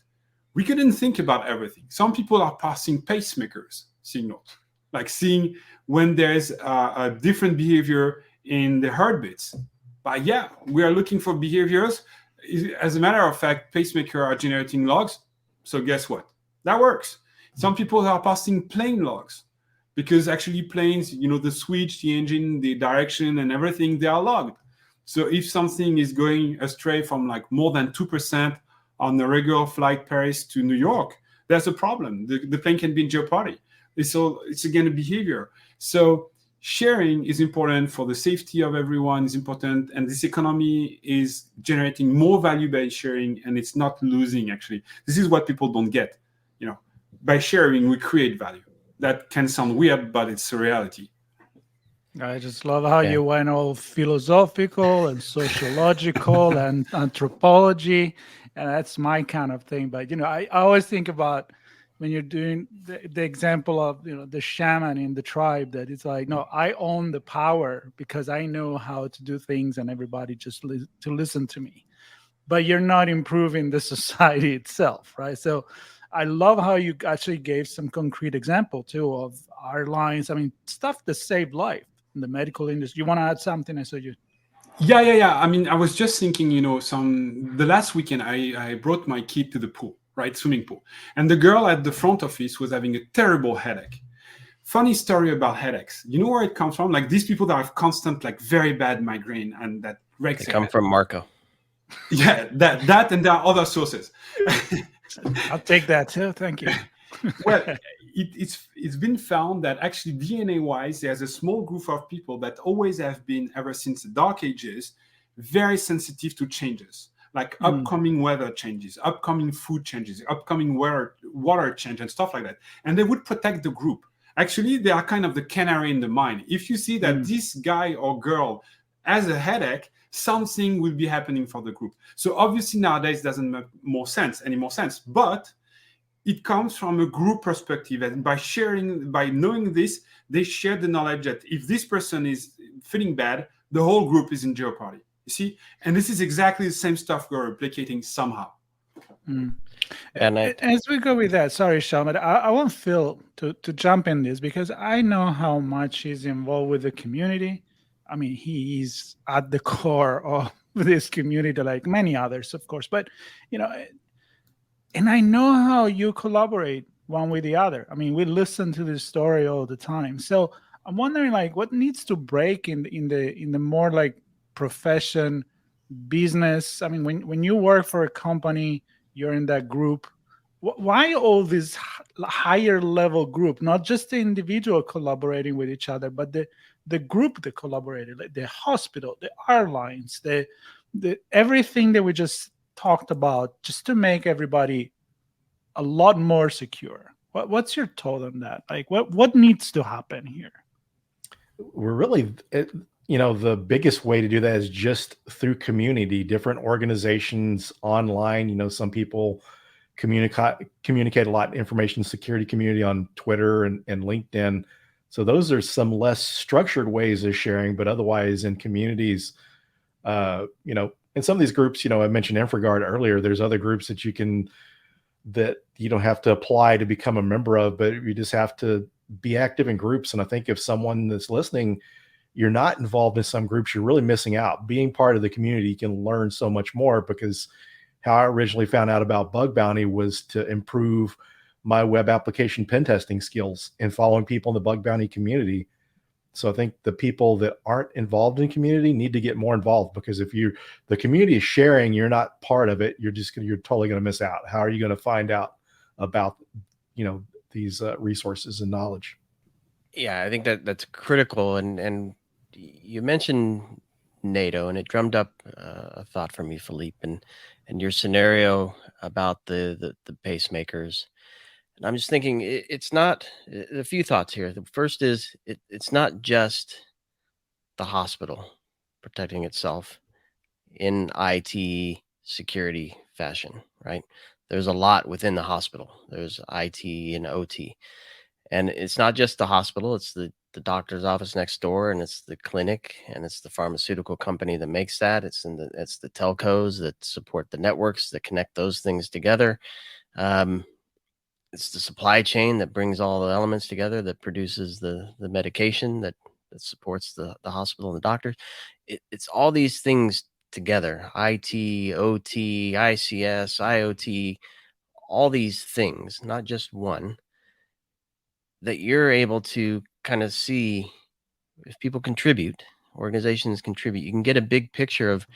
We couldn't think about everything. Some people are passing pacemakers signals, like seeing when there's a different behavior in the heartbeats. But yeah, we are looking for behaviors. As a matter of fact, pacemakers are generating logs. So guess what? That works. Some people are passing plane logs because actually planes, the switch, the engine, the direction and everything, they are logged. So if something is going astray from like more than 2% on the regular flight Paris to New York, there's a problem. The plane can be in jeopardy. It's again a behavior. So sharing is important for the safety of everyone, is important, and this economy is generating more value by sharing, and it's not losing. Actually, this is what people don't get. By sharing, we create value. That can sound weird, but it's a reality. I just love how you went all philosophical and sociological and anthropology, and that's my kind of thing. But I always think about when you're doing the example of the shaman in the tribe, that it's like, no, I own the power because I know how to do things, and everybody just to listen to me. But you're not improving the society itself, right? So I love how you actually gave some concrete example too of our lines. I mean, stuff that saved life in the medical industry. You want to add something? I saw you. Yeah. I mean, I was just thinking, the last weekend I brought my kid to the pool, right? Swimming pool. And the girl at the front office was having a terrible headache. Funny story about headaches. You know where it comes from? Like these people that have constant, like very bad migraine and that wrecks They come from Marco. Yeah, that and there are other sources. I'll take that too. Thank you. Well, it's been found that actually DNA-wise, there's a small group of people that always have been, ever since the Dark Ages, very sensitive to changes, like upcoming weather changes, upcoming food changes, upcoming water change, and stuff like that. And they would protect the group. Actually, they are kind of the canary in the mine. If you see that this guy or girl has a headache, something will be happening for the group. So obviously nowadays it doesn't make any more sense, but it comes from a group perspective, and by knowing this, they share the knowledge that if this person is feeling bad, the whole group is in jeopardy. You see, and this is exactly the same stuff we're replicating somehow. And as we go with that, sorry, Sean, I want Phil to jump in this because I know how much he's involved with the community. I mean, he's at the core of this community, like many others, of course. But, and I know how you collaborate one with the other. I mean, we listen to this story all the time. So I'm wondering, like, what needs to break in the more like profession, business? I mean, when you work for a company, you're in that group. Why all this higher level group, not just the individual collaborating with each other, but the group that collaborated, like the hospital, the airlines, the everything that we just talked about, just to make everybody a lot more secure. What's your thought on that? Like, what needs to happen here? We're really, the biggest way to do that is just through community, different organizations online. Some people communicate a lot, information security community on Twitter and LinkedIn. So those are some less structured ways of sharing, but otherwise in communities, in some of these groups, I mentioned InfraGard earlier, there's other groups that you don't have to apply to become a member of, but you just have to be active in groups. And I think if someone that's listening, you're not involved in some groups, you're really missing out. Being part of the community, you can learn so much more, because how I originally found out about Bug Bounty was to improve my web application pen testing skills and following people in the Bug Bounty community. So I think the people that aren't involved in community need to get more involved, because if the community is sharing, you're not part of it, you're totally going to miss out. How are you going to find out about, these resources and knowledge? Yeah, I think that's critical. And you mentioned NATO, and it drummed up a thought for me, Philippe, and your scenario about the pacemakers. And I'm just thinking, it's not a few thoughts here. The first is it's not just the hospital protecting itself in IT security fashion, right? There's a lot within the hospital. There's IT and OT. And it's not just the hospital, it's the doctor's office next door, and it's the clinic, and it's the pharmaceutical company that makes that. It's the telcos that support the networks that connect those things together. It's the supply chain that brings all the elements together, that produces the medication that supports the hospital and the doctors. It's all these things together: IT, OT, ICS, IoT, all these things, not just one, that you're able to kind of see. If people contribute, organizations contribute, you can get a big picture of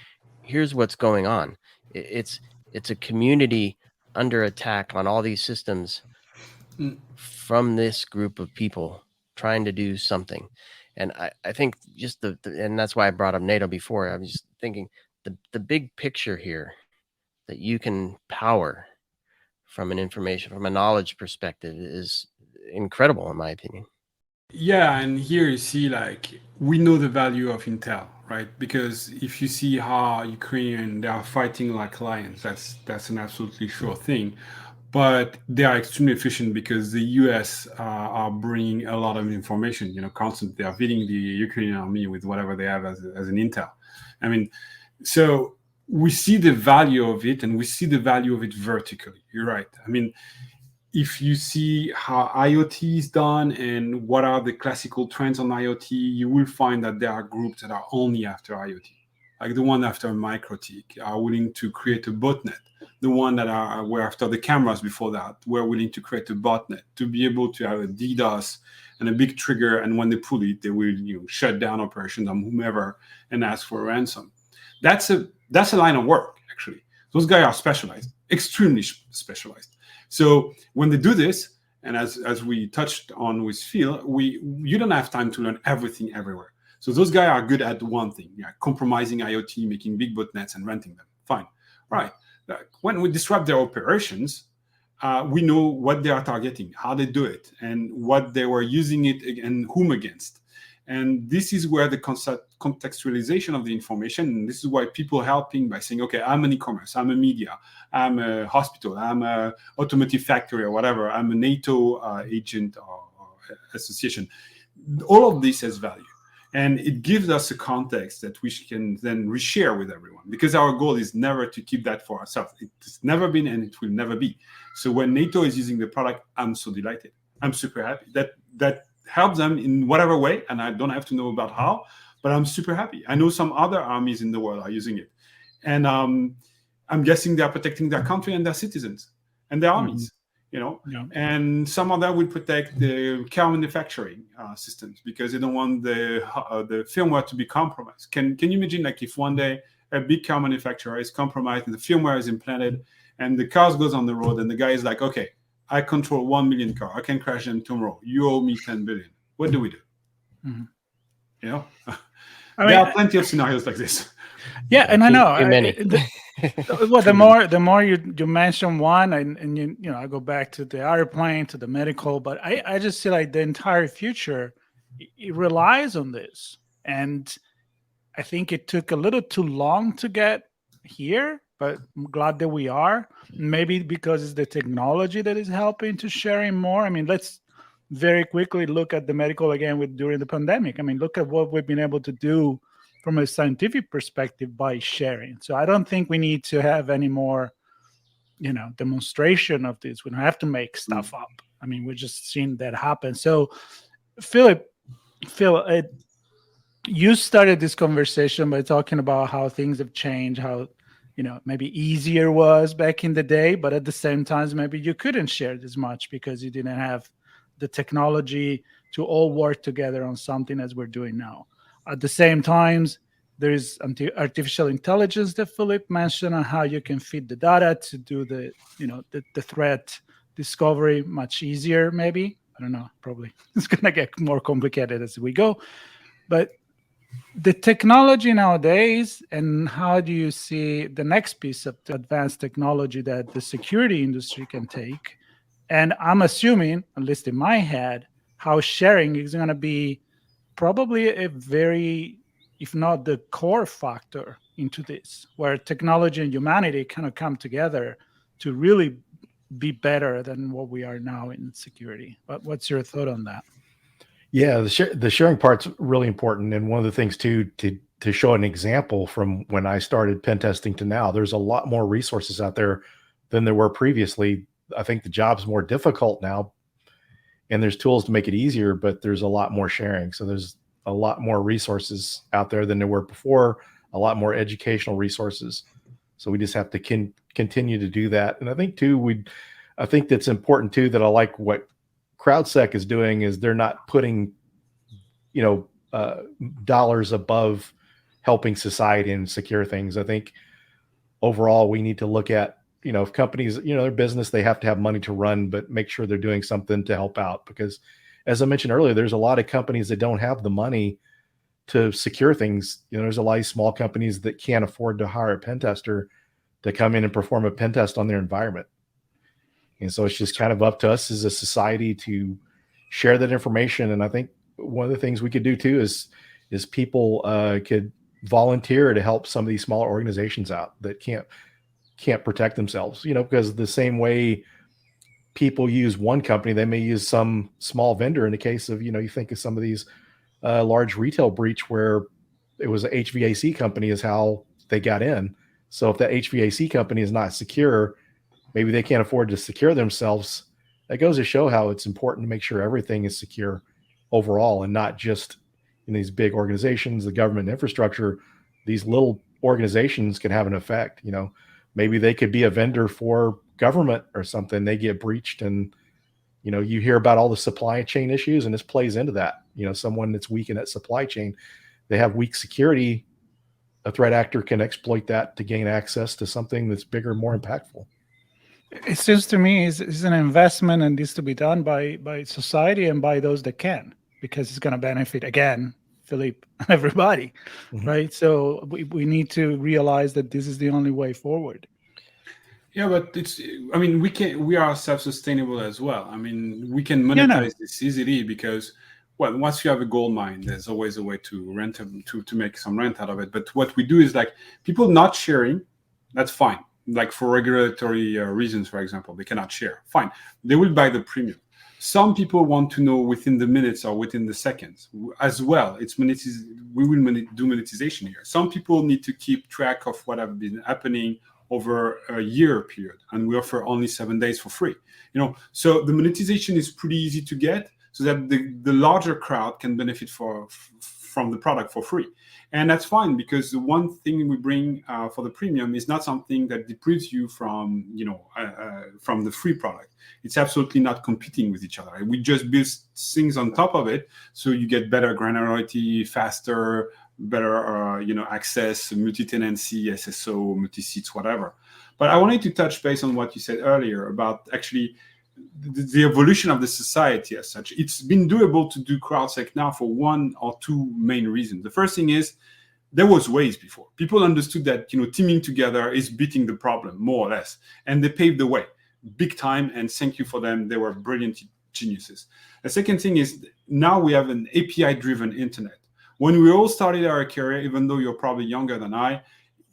here's what's going on. It's a community under attack on all these systems from this group of people trying to do something. And I think just and that's why I brought up NATO before. I was just thinking the big picture here that you can power from a knowledge perspective is incredible, in my opinion. Yeah, and here you see, like, we know the value of Intel, right? Because if you see how Ukrainian they are fighting like lions, that's an absolutely sure thing. But they are extremely efficient because the U.S. Are bringing a lot of information. Constantly they are feeding the Ukrainian army with whatever they have as an intel. I mean, so we see the value of it, and we see the value of it vertically. You're right. I mean, if you see how IoT is done and what are the classical trends on IoT, you will find that there are groups that are only after IoT, like the one after MikroTik are willing to create a botnet. The one that were after the cameras before that were willing to create a botnet to be able to have a DDoS and a big trigger, and when they pull it, they will shut down operations on whomever and ask for a ransom. That's a line of work, actually. Those guys are specialized, extremely specialized. So when they do this, and as we touched on with Phil, you don't have time to learn everything everywhere. So those guys are good at one thing, compromising IoT, making big botnets and renting them. Fine. Right. When we disrupt their operations, we know what they are targeting, how they do it, and what they were using it and whom against. And this is where the contextualization of the information, and this is why people helping by saying, okay, I'm an e-commerce, I'm a media, I'm a hospital, I'm a automotive factory or whatever, I'm a NATO agent or association. All of this has value. And it gives us a context that we can then reshare with everyone, because our goal is never to keep that for ourselves. It's never been, and it will never be. So when NATO is using the product, I'm so delighted. I'm super happy that helps them in whatever way, and I don't have to know about how, but I'm super happy. I know some other armies in the world are using it, and I'm guessing they are protecting their country and their citizens and their armies. And some of that will protect the car manufacturing systems because they don't want the firmware to be compromised. Can you imagine, like, if one day a big car manufacturer is compromised and the firmware is implanted and the cars goes on the road and the guy is like, okay, I control 1 million cars, I can crash them tomorrow, you owe me 10 billion. What do we do? There are plenty of scenarios like this. Yeah, and I know too many. Well, the more you mention one, and I go back to the airplane, to the medical, but I just feel like the entire future it relies on this, and I think it took a little too long to get here, but I'm glad that we are. Maybe because it's the technology that is helping to sharing more. I mean, let's very quickly look at the medical again during the pandemic. I mean, look at what we've been able to do from a scientific perspective by sharing. So I don't think we need to have any more, demonstration of this. We don't have to make stuff up. I mean, we're just seeing that happen. So, Phil, you started this conversation by talking about how things have changed, how, maybe easier was back in the day, but at the same time, maybe you couldn't share this much because you didn't have the technology to all work together on something as we're doing now. At the same time, there is artificial intelligence that Philippe mentioned on how you can feed the data to do the threat discovery much easier, maybe. I don't know, probably it's going to get more complicated as we go. But the technology nowadays, and how do you see the next piece of advanced technology that the security industry can take? And I'm assuming, at least in my head, how sharing is going to be probably a very, if not the core factor into this, where technology and humanity kind of come together to really be better than what we are now in security. But what's your thought on that? Yeah, the sharing part's really important. And one of the things too, to show an example from when I started pen testing to now, there's a lot more resources out there than there were previously. I think the job's more difficult now, and there's tools to make it easier, but there's a lot more sharing. So there's a lot more resources out there than there were before, a lot more educational resources. So we just have to continue to do that. And I think too, I think that's important too, that I like what CrowdSec is doing is they're not putting, dollars above helping society and secure things. I think overall we need to look at, if companies, their business, they have to have money to run, but make sure they're doing something to help out, because as I mentioned earlier, there's a lot of companies that don't have the money to secure things. There's a lot of small companies that can't afford to hire a pen tester to come in and perform a pen test on their environment. And so it's just kind of up to us as a society to share that information. And I think one of the things we could do too is people could volunteer to help some of these smaller organizations out that can't protect themselves, because the same way people use one company, they may use some small vendor. In the case of, you think of some of these large retail breach where it was a HVAC company is how they got in. So if that HVAC company is not secure, maybe they can't afford to secure themselves. That goes to show how it's important to make sure everything is secure overall, and not just in these big organizations, the government infrastructure. These little organizations can have an effect. Maybe they could be a vendor for government or something. They get breached, and you hear about all the supply chain issues, and this plays into that. Someone that's weak in that supply chain, they have weak security. A threat actor can exploit that to gain access to something that's bigger, more impactful. It seems to me it's an investment, and needs to be done by society and by those that can, because it's going to benefit, again, Philippe, everybody, right? So we need to realize that this is the only way forward. Yeah, but we are self-sustainable as well. We can monetize this easily because, well, once you have a gold mine, there's always a way to rent to make some rent out of it. But what we do is, like, people not sharing, that's fine. Like for regulatory reasons, for example, they cannot share. Fine, they will buy the premium. Some people want to know within the minutes or within the seconds as well. We will do monetization here. Some people need to keep track of what have been happening over a year period, and we offer only 7 days for free. So the monetization is pretty easy to get, so that the larger crowd can benefit from the product for free. And that's fine, because the one thing we bring for the premium is not something that deprives you from the free product. It's absolutely not competing with each other. We just build things on top of it, so you get better granularity, faster, better access, multi-tenancy, SSO, multi-seats, whatever. But I wanted to touch base on what you said earlier about actually the evolution of the society as such. It's been doable to do CrowdSec now for one or two main reasons. The first thing is, there was ways before. People understood that teaming together is beating the problem, more or less, and they paved the way big time, and thank you for them. They were brilliant geniuses. The second thing is, now we have an API-driven internet. When we all started our career, even though you're probably younger than I,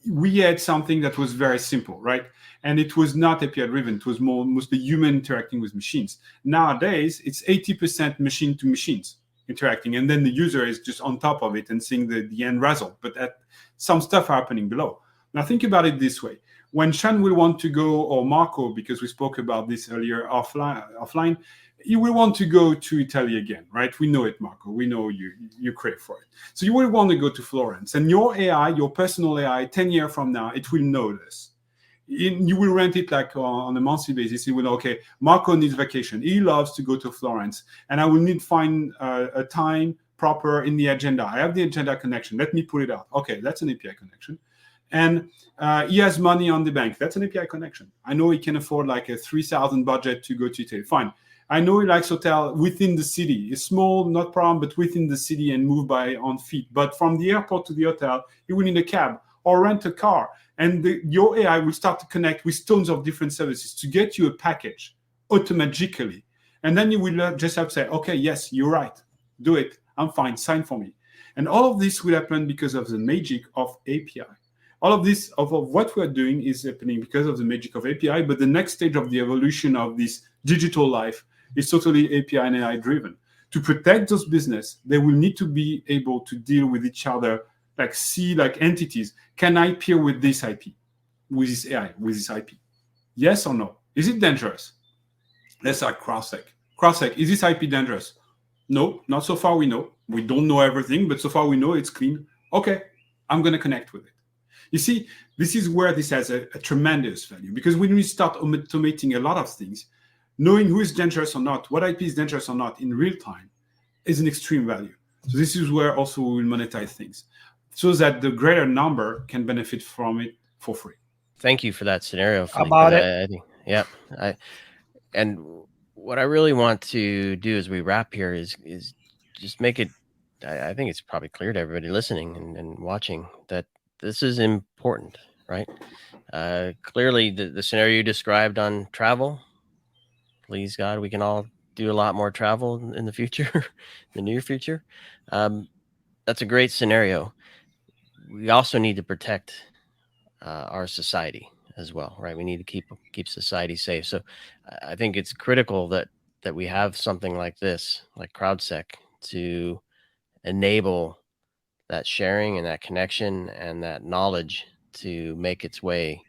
we had something that was very simple, right? And it was not API-driven. It was mostly human interacting with machines. Nowadays, it's 80% machine to machines interacting, and then the user is just on top of it and seeing the end result. But some stuff happening below. Now think about it this way. When Sean will want to go, or Marco, because we spoke about this earlier offline, you will want to go to Italy again, right? We know it, Marco. We know you crave for it. So you will want to go to Florence. And your AI, your personal AI, 10 years from now, it will know this. You will rent it like on a monthly basis. You will know, okay, Marco needs vacation. He loves to go to Florence. And I will need to find a time proper in the agenda. I have the agenda connection. Let me put it out. Okay, that's an API connection. And he has money on the bank. That's an API connection. I know he can afford like a 3,000 budget to go to Italy. Fine. I know he likes hotel within the city. It's small, not problem, but within the city and move by on feet. But from the airport to the hotel, you will need a cab or rent a car. And your AI will start to connect with tons of different services to get you a package automatically. And then you will just have to say, okay, yes, you're right. Do it. I'm fine. Sign for me. And all of this will happen because of the magic of API. All of this, of what we're doing, is happening because of the magic of API. But the next stage of the evolution of this digital life is totally API and AI driven. To protect those business, they will need to be able to deal with each other, like entities. Can I peer with this IP, with this AI, with this IP? Yes or no? Is it dangerous? Let's start CrowdSec. CrowdSec, is this IP dangerous? No, not so far we know. We don't know everything, but so far we know it's clean. Okay, I'm going to connect with it. You see, this is where this has a tremendous value, because when we start automating a lot of things, knowing who is dangerous or not, what IP is dangerous or not in real time is an extreme value. So this is where also we will monetize things, so that the greater number can benefit from it for free. Thank you for that scenario, Philippe. About it. I think, yeah. And what I really want to do as we wrap here is just make it. I think it's probably clear to everybody listening and watching that this is important, right? Clearly, the scenario you described on travel. Please God, we can all do a lot more travel in the future, the near future. That's a great scenario. We also need to protect our society as well, right? We need to keep society safe. So I think it's critical that we have something like this, like CrowdSec, to enable that sharing and that connection and that knowledge to make its way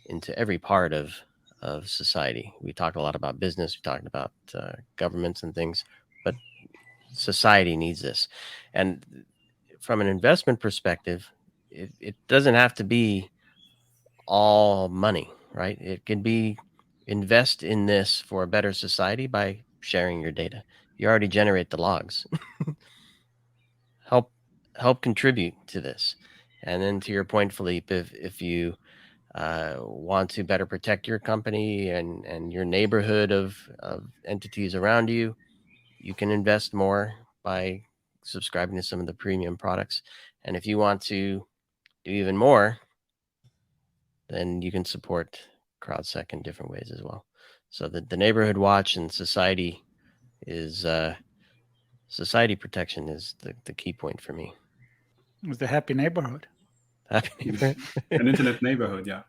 into every part of society. We talk a lot about business, we talked about governments and things, but society needs this. And from an investment perspective, it doesn't have to be all money, right? It can be invest in this for a better society by sharing your data. You already generate the logs. help contribute to this. And then to your point, Philippe, if you want to better protect your company and your neighborhood of entities around you, you can invest more by subscribing to some of the premium products. And if you want to do even more, then you can support CrowdSec in different ways as well. So the neighborhood watch and society is society protection is the key point for me. It was the happy neighborhood. Happy neighborhood. An internet neighborhood, yeah.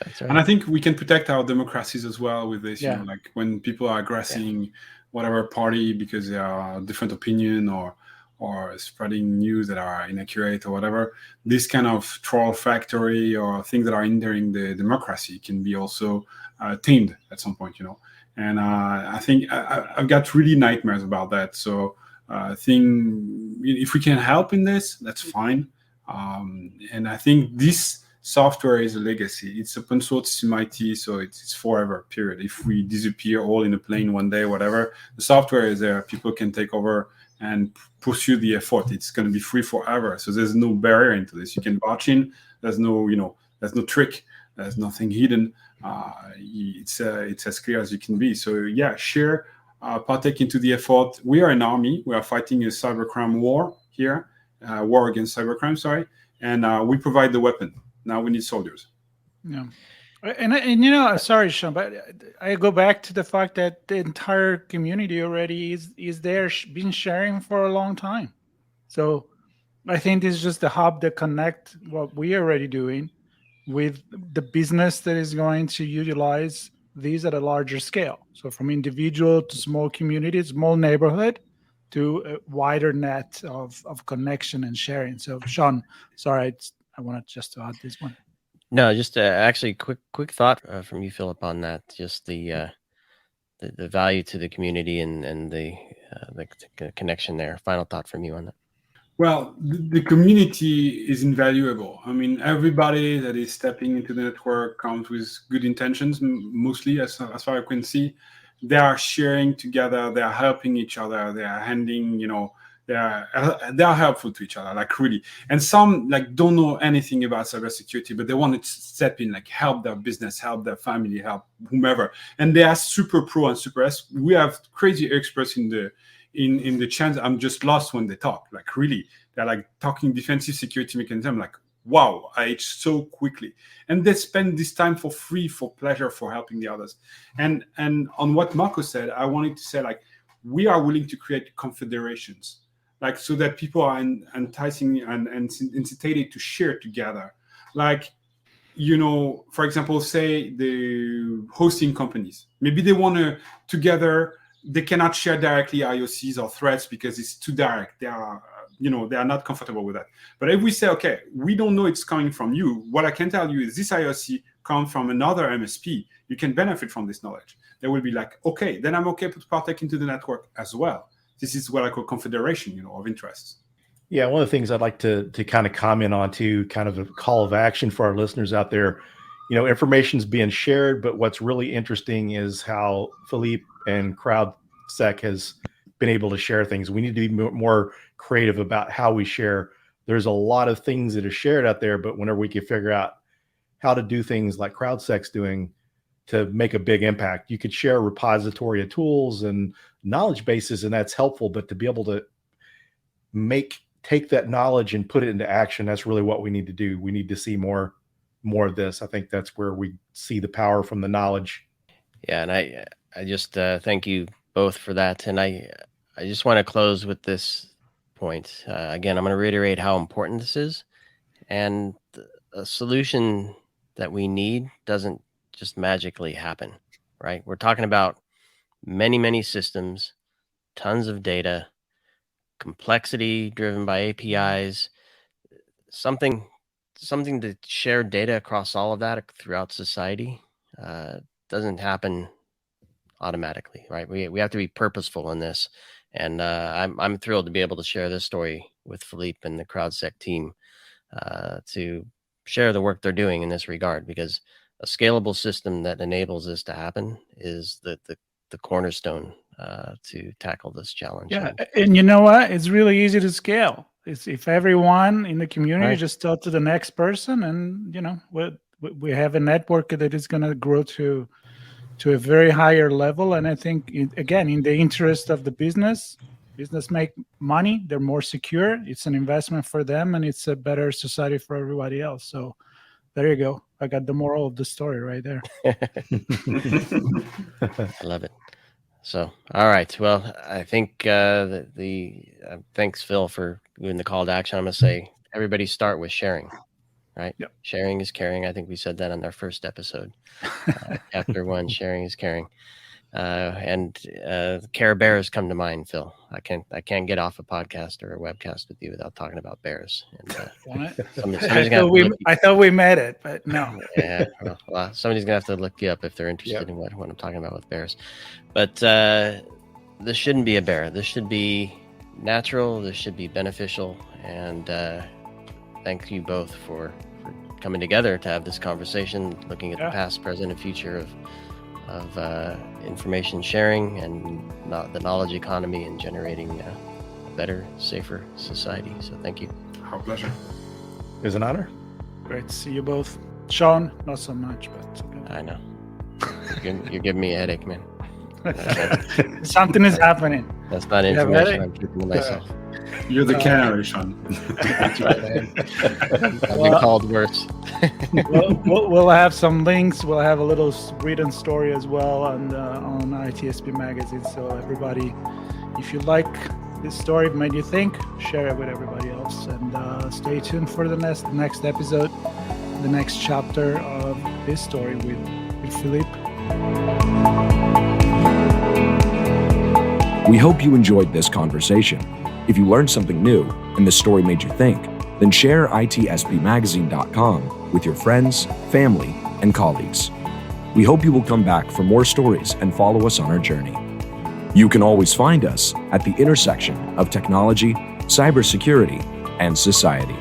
That's right. And I think we can protect our democracies as well with this. Yeah. You know, like when people are aggressing whatever party because they are different opinion or spreading news that are inaccurate or whatever, this kind of troll factory or things that are hindering the democracy can be also tamed at some point, you know. And I think I've got really nightmares about that. So I think if we can help in this, that's fine. And I think this software is a legacy. It's open source, it's MIT, so it's forever, period. If we disappear all in a plane one day, whatever, the software is there. People can take over and pursue the effort. It's going to be free forever. So there's no barrier into this. You can barge in. There's no, there's no trick. There's nothing hidden. It's as clear as you can be. So yeah, share, partake into the effort. We are an army. We are fighting a cybercrime war here, war against cybercrime, sorry. And we provide the weapon. Now we need soldiers. Yeah. And sorry, Sean, but I go back to the fact that the entire community already is there, been sharing for a long time. So I think this is just the hub that connect what we are already doing with the business that is going to utilize these at a larger scale. So from individual to small community, small neighborhood, to a wider net of connection and sharing. So Sean, sorry, I wanted just to add this one. No, just actually quick thought from you, Philip, on that. Just the value to the community and the connection there. Final thought from you on that. Well, the community is invaluable. I mean, everybody that is stepping into the network comes with good intentions, mostly, as far as I can see. They are sharing together. They are helping each other. They are handing, they are helpful to each other, like really. And some don't know anything about cybersecurity, but they want to step in, help their business, help their family, help whomever. And they are super pro and super. We have crazy experts in the channel. I'm just lost when they talk. Really, they're talking defensive security mechanism. Wow, I age so quickly. And they spend this time for free, for pleasure, for helping the others. And on what Marco said, I wanted to say we are willing to create confederations. So that people are enticing and incitated to share together. For example, say the hosting companies, maybe they want to together, they cannot share directly IOCs or threats because it's too direct. They are not comfortable with that. But if we say, okay, we don't know it's coming from you, what I can tell you is this IOC comes from another MSP. You can benefit from this knowledge. They will be okay, then I'm okay to partake into the network as well. This is what I call confederation, of interests. Yeah, one of the things I'd like to kind of comment on too, kind of a call of action for our listeners out there. Information's being shared, but what's really interesting is how Philippe and CrowdSec has been able to share things. We need to be more creative about how we share. There's a lot of things that are shared out there, but whenever we can figure out how to do things like CrowdSec's doing, to make a big impact. You could share a repository of tools and knowledge bases, and that's helpful, but to be able to take that knowledge and put it into action, that's really what we need to do. We need to see more of this. I think that's where we see the power from the knowledge. Yeah, and I just thank you both for that. And I just want to close with this point. Again, I'm going to reiterate how important this is. And a solution that we need doesn't just magically happen, right? We're talking about many, many systems, tons of data, complexity driven by APIs, something to share data across all of that throughout society doesn't happen automatically, right? We have to be purposeful in this, and I'm thrilled to be able to share this story with Philippe and the CrowdSec team to share the work they're doing in this regard, because a scalable system that enables this to happen is the cornerstone to tackle this challenge. Yeah, and you know what? It's really easy to scale. It's if everyone in the community just talk to the next person, and we have a network that is going to grow to a very higher level. And I think again, in the interest of the business make money. They're more secure. It's an investment for them, and it's a better society for everybody else. So there you go. I got the moral of the story right there. I love it. So, all right. Well, I think thanks, Phil, for doing the call to action. I'm going to say everybody start with sharing, right? Yep. Sharing is caring. I think we said that on our first episode. Chapter 1, sharing is caring. And Care Bears come to mind, Phil. I can't get off a podcast or a webcast with you without talking about bears. And I thought we met it, but no. Yeah, well, somebody's gonna have to look you up if they're interested in what I'm talking about with bears. But this shouldn't be a bear. This should be natural. This should be beneficial. And thank you both for coming together to have this conversation, looking at the past, present, and future of information sharing and the knowledge economy and generating a better, safer society. So thank you. Our pleasure. It was an honor. Great to see you both. Sean, not so much, but I know. You're giving me a headache, man. Something is happening. That's not information I'm keeping to myself. You're the canary, Sean. That's right, man. I've been called worse. We'll have some links. We'll have a little written story as well on ITSP Magazine. So everybody, if you like this story, it made you think, share it with everybody else. And stay tuned for the next episode, the next chapter of this story with Philippe. We hope you enjoyed this conversation. If you learned something new and this story made you think, then share itspmagazine.com with your friends, family, and colleagues. We hope you will come back for more stories and follow us on our journey. You can always find us at the intersection of technology, cybersecurity, and society.